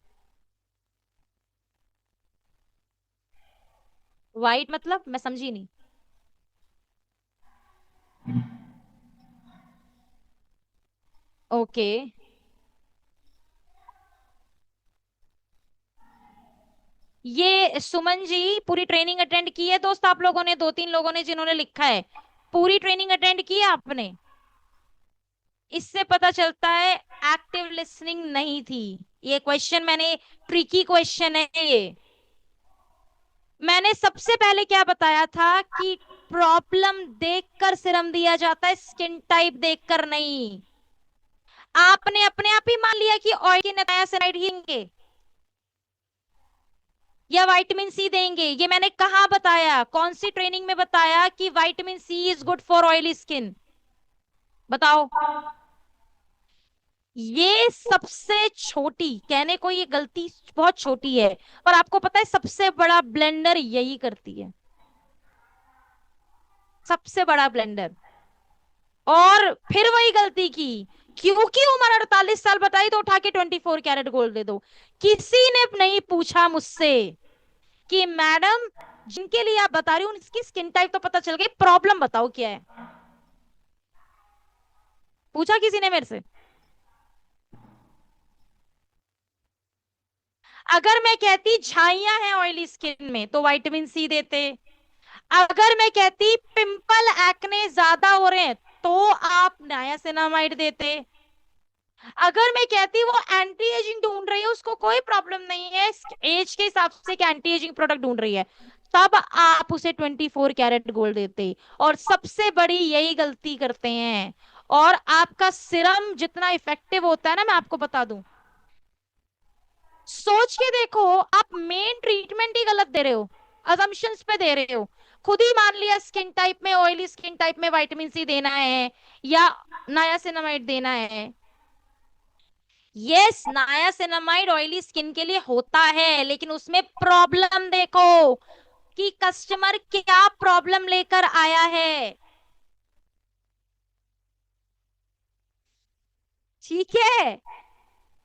वाइट मतलब मैं समझी नहीं। ओके, ये सुमन जी पूरी ट्रेनिंग अटेंड की है दोस्त, आप लोगों ने, दो तीन लोगों ने जिन्होंने लिखा है, पूरी ट्रेनिंग अटेंड की है आपने? इससे पता चलता है एक्टिव लिसनिंग नहीं थी। ये क्वेश्चन मैंने, ट्रिकी क्वेश्चन है ये। मैंने सबसे पहले क्या बताया था कि प्रॉब्लम देखकर सिरम दिया जाता है, स्किन टाइप देखकर नहीं। आपने अपने आप ही मान लिया कि ऑयल की नियासिनाइड ही देंगे या विटामिन सी देंगे। ये मैंने कहाँ बताया, कौन सी ट्रेनिंग में बताया कि vitamin C is good for oily skin? बताओ। ये सबसे छोटी, कहने को ये गलती बहुत छोटी है, पर आपको पता है सबसे बड़ा ब्लेंडर यही करती है, सबसे बड़ा ब्लेंडर। और फिर वही गलती की, क्योंकि उम्र 48 साल बताई तो उठा के 24 कैरेट गोल्ड दे दो। किसी ने नहीं पूछा मुझसे कि मैडम जिनके लिए आप बता रही हूँ उनकी स्किन टाइप तो पता चल गई, प्रॉब्लम बताओ क्या है? पूछा किसी ने मेरे से? अगर मैं कहती झाइयां हैं ऑयली स्किन में तो विटामिन सी देते। अगर मैं कहती पिंपल एक्ने ज्यादा हो रहे हैं तो आप नायासिनामाइड देते। अगर मैं कहती वो एंटी एजिंग ढूंढ रही है, उसको कोई प्रॉब्लम नहीं है एज के हिसाब से कि एंटी एजिंग प्रोडक्ट ढूंढ रही है, तब आप उसे 24 कैरेट गोल्ड देते। और सबसे बड़ी यही गलती करते हैं। और आपका सिरम जितना इफेक्टिव होता है ना, मैं आपको बता दूं, सोच के देखो, आप मेन ट्रीटमेंट ही गलत दे रहे हो, अजम्पशंस पे दे रहे हो। खुद ही मान लिया स्किन टाइप में, ऑयली स्किन टाइप में विटामिन सी देना है या नायासिनामाइड देना है। यस, नायासिनामाइड ऑयली स्किन के लिए होता है, लेकिन उसमें प्रॉब्लम देखो कि कस्टमर क्या प्रॉब्लम लेकर आया है। ठीक है,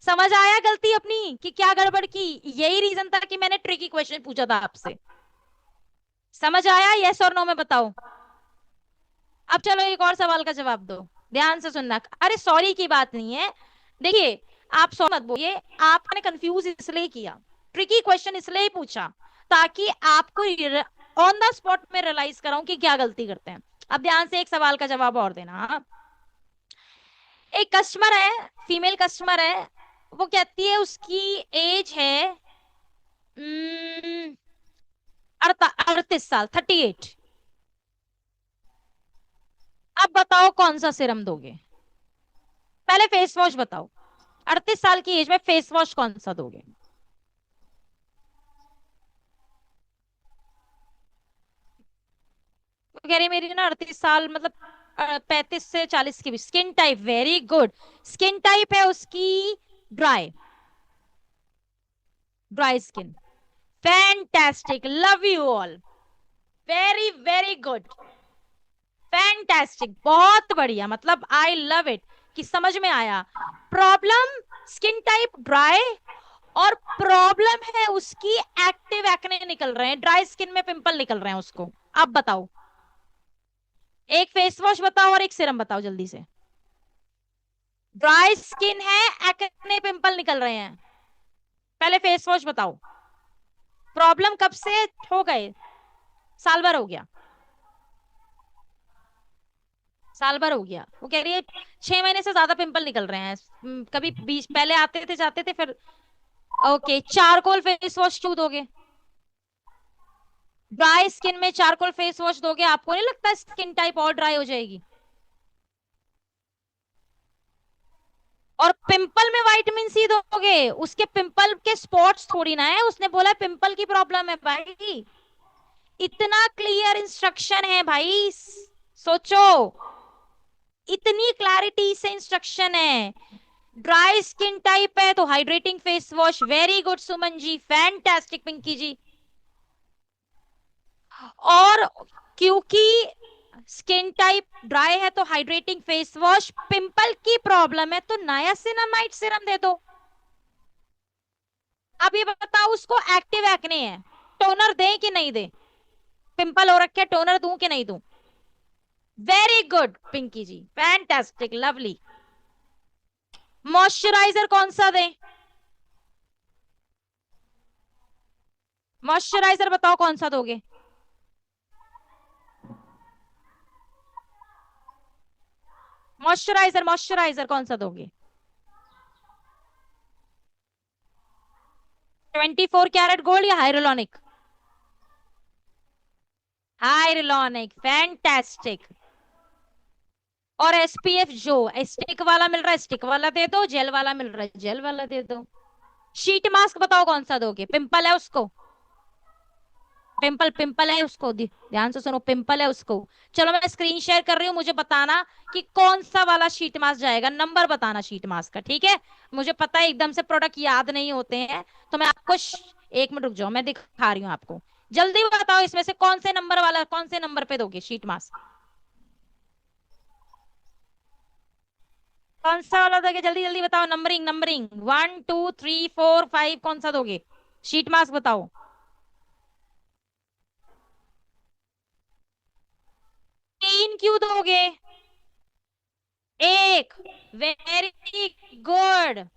समझ आया गलती अपनी कि क्या गड़बड़ की? यही रीजन था कि मैंने ट्रिकी क्वेश्चन पूछा था आपसे। समझ आया? यस और नो में बताओ। अब चलो एक और सवाल का जवाब दो, ध्यान से सुनना। अरे सॉरी की बात नहीं है, देखिए, आप सॉरी मत बोलिए। आपने कंफ्यूज इसलिए किया, ट्रिकी क्वेश्चन इसलिए ही पूछा ताकि आपको ऑन द स्पॉट में रियलाइज कराऊं कि क्या गलती करते हैं। अब ध्यान से एक सवाल का जवाब और देना, हाँ? एक कस्टमर है, फीमेल कस्टमर है, वो कहती है उसकी एज है 38 साल, 38। अब बताओ कौन सा सिरम दोगे? पहले फेस वॉश बताओ, 38 साल की एज में फेस वॉश कौन सा दोगे? वो कह रही मेरी ना 38 साल मतलब 35 से 40 की भी skin type, very good. Skin type है उसकी dry, dry skin. Fantastic, love you all, very very good, fantastic, बहुत बढ़िया, मतलब आई लव इट कि समझ में आया। प्रॉब्लम स्किन टाइप ड्राई, और प्रॉब्लम है उसकी एक्टिव एक्ने निकल रहे हैं, ड्राई स्किन में पिंपल निकल रहे हैं उसको। अब बताओ, एक फेस वॉश बताओ और एक सीरम बताओ जल्दी से। ड्राई स्किन है, एक्ने पिंपल निकल रहे हैं, पहले फेस वॉश बताओ। प्रॉब्लम कब से हो गए? साल भर हो गया, साल भर हो गया। वो कह रही है 6 महीने से ज्यादा पिंपल निकल रहे हैं। कभी बीच पहले आते थे जाते थे फिर। ओके, चारकोल फेस वॉश क्यों दोगे? ड्राई स्किन में चारकोल फेस वॉश दोगे, आपको नहीं लगता स्किन टाइप और ड्राई हो जाएगी? और पिंपल में विटामिन सी दोगे, उसके पिंपल के स्पॉट्स थोड़ी ना है, उसने बोला पिंपल की प्रॉब्लम है भाई। इतना क्लियर इंस्ट्रक्शन है भाई, सोचो, इतनी क्लैरिटी से इंस्ट्रक्शन है। ड्राई स्किन टाइप है तो hydrating face wash, very good Suman ji, fantastic Pinky ji. और क्योंकि स्किन टाइप ड्राई है तो हाइड्रेटिंग फेस वॉश, पिंपल की प्रॉब्लम है तो नायासिनामाइड सीरम दे दो। अब ये बताओ उसको एक्टिव एक्ने है, टोनर दें कि नहीं दें? पिंपल हो रखे, टोनर दूं कि नहीं दूं? वेरी गुड पिंकी जी, फैंटास्टिक, लवली। मॉइस्चराइजर कौन सा दें? मॉइस्चराइजर बताओ कौन सा दोगे? मॉइस्चराइजर, मॉइस्चराइजर कौन सा दोगे? 24 कैरेट गोल्ड या हाइरोलॉनिक? हाइरोलॉनिक, फैंटास्टिक। और एसपीएफ जो स्टिक वाला मिल रहा है स्टिक वाला दे दो, जेल वाला मिल रहा है जेल वाला दे दो। शीट मास्क बताओ कौन सा दोगे? पिंपल है उसको? पिंपल, पिंपल है उसको, ध्यान से सुनो, पिंपल है उसको। चलो मैं स्क्रीन शेयर कर रही हूँ, मुझे बताना कि कौन सा वाला शीट मास्क जाएगा, नंबर बताना शीट मास्क का, ठीक है? मुझे पता है एकदम से प्रोडक्ट याद नहीं होते हैं, तो मैं आपको एक मिनट रुक जाओ, मैं दिखा रही हूँ आपको। जल्दी बताओ इसमें से कौन से नंबर वाला, कौन से नंबर पे दोगे शीट मास्क? कौन सा वाला दोगे? जल्दी जल्दी बताओ, नंबरिंग, नंबरिंग, 1 2 3 4 5, कौन सा दोगे शीट मास्क बताओ? 3 क्यों दोगे? एक। Very good.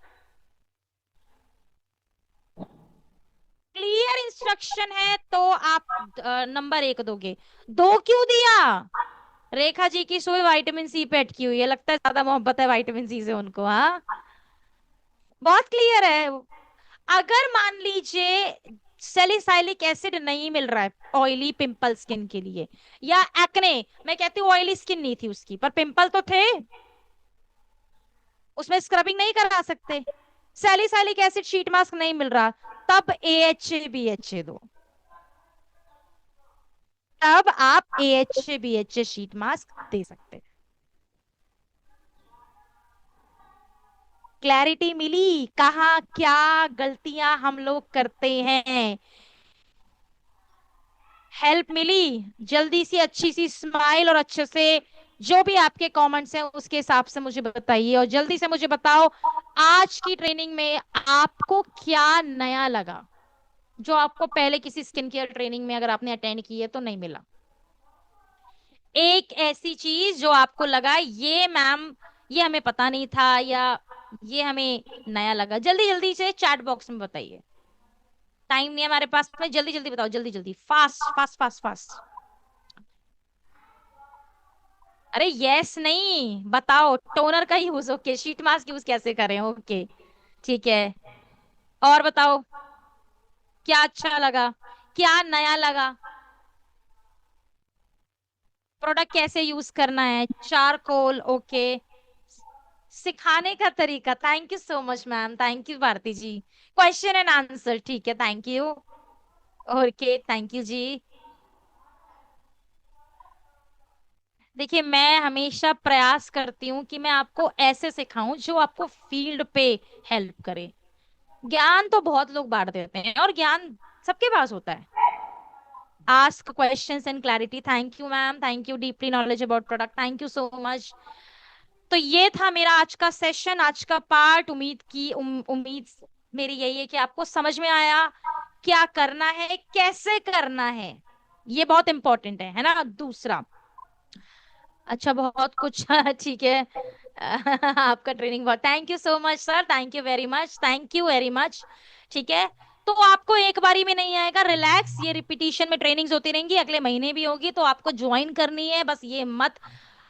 क्लियर इंस्ट्रक्शन है तो आप नंबर 1 दोगे। 2 क्यों दिया? रेखा जी की सुई विटामिन सी पे अटकी हुई है, लगता है ज्यादा मोहब्बत है विटामिन सी से उनको, हाँ। बहुत क्लियर है। अगर मान लीजिए सैलिसाइलिक एसिड नहीं मिल रहा है ऑयली पिंपल स्किन के लिए, या एक्ने, मैं कहती हूँ ऑयली स्किन नहीं थी उसकी पर पिंपल तो थे, उसमें स्क्रबिंग नहीं करा सकते, सैलिसाइलिक एसिड शीट मास्क नहीं मिल रहा, तब AHA BHA दो। तब आप AHA BHA शीट मास्क दे सकते हैं। क्लैरिटी मिली कहाँ क्या गलतियां हम लोग करते हैं? हेल्प मिली? जल्दी सी अच्छी सी स्माइल और अच्छे से जो भी आपके कमेंट्स हैं उसके हिसाब से मुझे बताइए, और जल्दी से मुझे बताओ आज की ट्रेनिंग में आपको क्या नया लगा, जो आपको पहले किसी स्किन केयर ट्रेनिंग में अगर आपने अटेंड की है तो नहीं मिला। एक ऐसी चीज जो आपको लगा ये मैम, ये हमें पता नहीं था, या ये हमें नया लगा, जल्दी जल्दी से चैट बॉक्स में बताइए। टाइम नहीं है हमारे पास में, जल्दी जल्दी बताओ, जल्दी जल्दी, फास्ट फास्ट फास्ट फास्ट। अरे यस नहीं बताओ, टोनर का use, okay, sheet mask use कैसे करें, ओके, ठीक है। और बताओ क्या अच्छा लगा, क्या नया लगा, प्रोडक्ट कैसे यूज करना है, चारकोल, ओके, सिखाने का तरीका, thank you so much ma'am, thank you Bharati ji. Question and answer, ठीक है, thank you. Okay, thank you जी। देखिए मैं हमेशा प्रयास करती हूँ कि मैं आपको ऐसे सिखाऊं जो आपको फील्ड पे हेल्प करे। ज्ञान तो बहुत लोग बांट देते हैं और ज्ञान सबके पास होता है। Ask questions and clarity, thank you ma'am, thank you, deeply knowledge about product, thank you so much. तो ये था मेरा आज का सेशन, आज का पार्ट। उम्मीद मेरी यही है कि आपको समझ में आया क्या करना है, कैसे करना है, ये बहुत इंपॉर्टेंट है ना? दूसरा, अच्छा बहुत कुछ ठीक है। आपका ट्रेनिंग बहुत, thank you so much sir, thank you very much, thank you very much. ठीक है, तो आपको एक बारी में नहीं आएगा, रिलैक्स, ये रिपीटिशन में ट्रेनिंग्स होती रहेंगी, अगले महीने भी होगी, तो आपको ज्वाइन करनी है, बस ये मत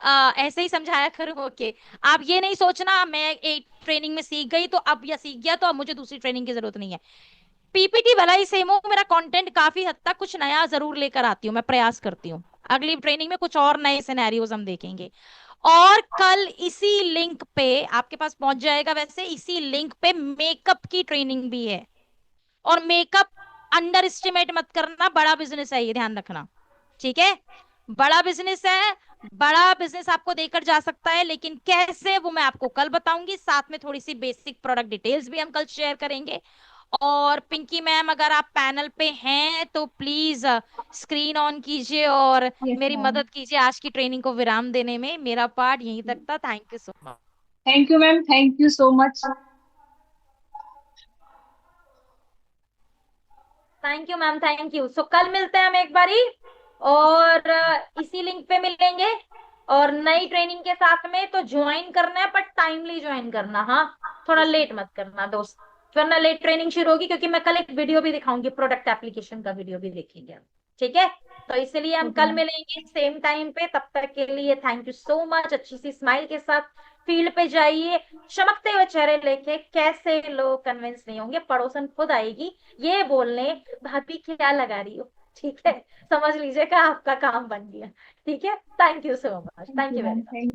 ऐसे ही समझाया करूँ, ओके। आप ये नहीं सोचना मैं एक ट्रेनिंग में सीख गई तो अब, या सीख गया तो अब मुझे दूसरी ट्रेनिंग की जरूरत नहीं है। पीपीटी भला ही सेम हो, मेरा कंटेंट काफी हद तक कुछ नया जरूर लेकर आती हूँ, मैं प्रयास करती हूँ। अगली ट्रेनिंग में कुछ और नए सिनेरियोज हम देखेंगे। और कल इसी लिंक पे आपके पास पहुंच जाएगा, वैसे इसी लिंक पे मेकअप की ट्रेनिंग भी है। और मेकअप अंडर एस्टिमेट मत करना, बड़ा बिजनेस है ये, ध्यान रखना, ठीक है? बड़ा बिजनेस है, बड़ा बिजनेस आपको देकर जा सकता है, लेकिन कैसे वो मैं आपको कल बताऊंगी, साथ में थोड़ी सी बेसिक प्रोडक्ट डिटेल्स भी हम कल शेयर करेंगे। और पिंकी मैम अगर आप पैनल पे हैं तो प्लीज स्क्रीन ऑन कीजिए और यस मेरी मैम। मदद कीजिए आज की ट्रेनिंग को विराम देने में। मेरा पार्ट यहीं तक था, thank you so much. Thank you ma'am, thank you so much. Thank you ma'am, thank you. So कल मिलते हैं हम एक बारी, और इसी लिंक पे मिलेंगे। और नई ट्रेनिंग के साथ में तो ज्वाइन करना है, पर टाइमली ज्वाइन करना, हाँ, थोड़ा लेट मत करना दोस्त। वरना लेट ट्रेनिंग शुरू होगी, क्योंकि मैं कल एक वीडियो भी दिखाऊंगी, प्रोडक्ट एप्लीकेशन का वीडियो भी देखेंगे हम। ठीक है, तो इसलिए हम ओके कल मैम। मिलेंगे सेम टाइम पे। तब तक के लिए थैंक यू सो मच। अच्छी सी स्माइल के साथ फील्ड पे जाइए, चमकते हुए चेहरे लेके। कैसे लोग कन्विंस नहीं होंगे, पड़ोसन खुद आएगी ये बोलने, भाभी क्या लगा रही हो। ठीक है, समझ लीजिएगा आपका काम बन गया। ठीक है, thank you so much, thank thank you you very ma'am, much. Thank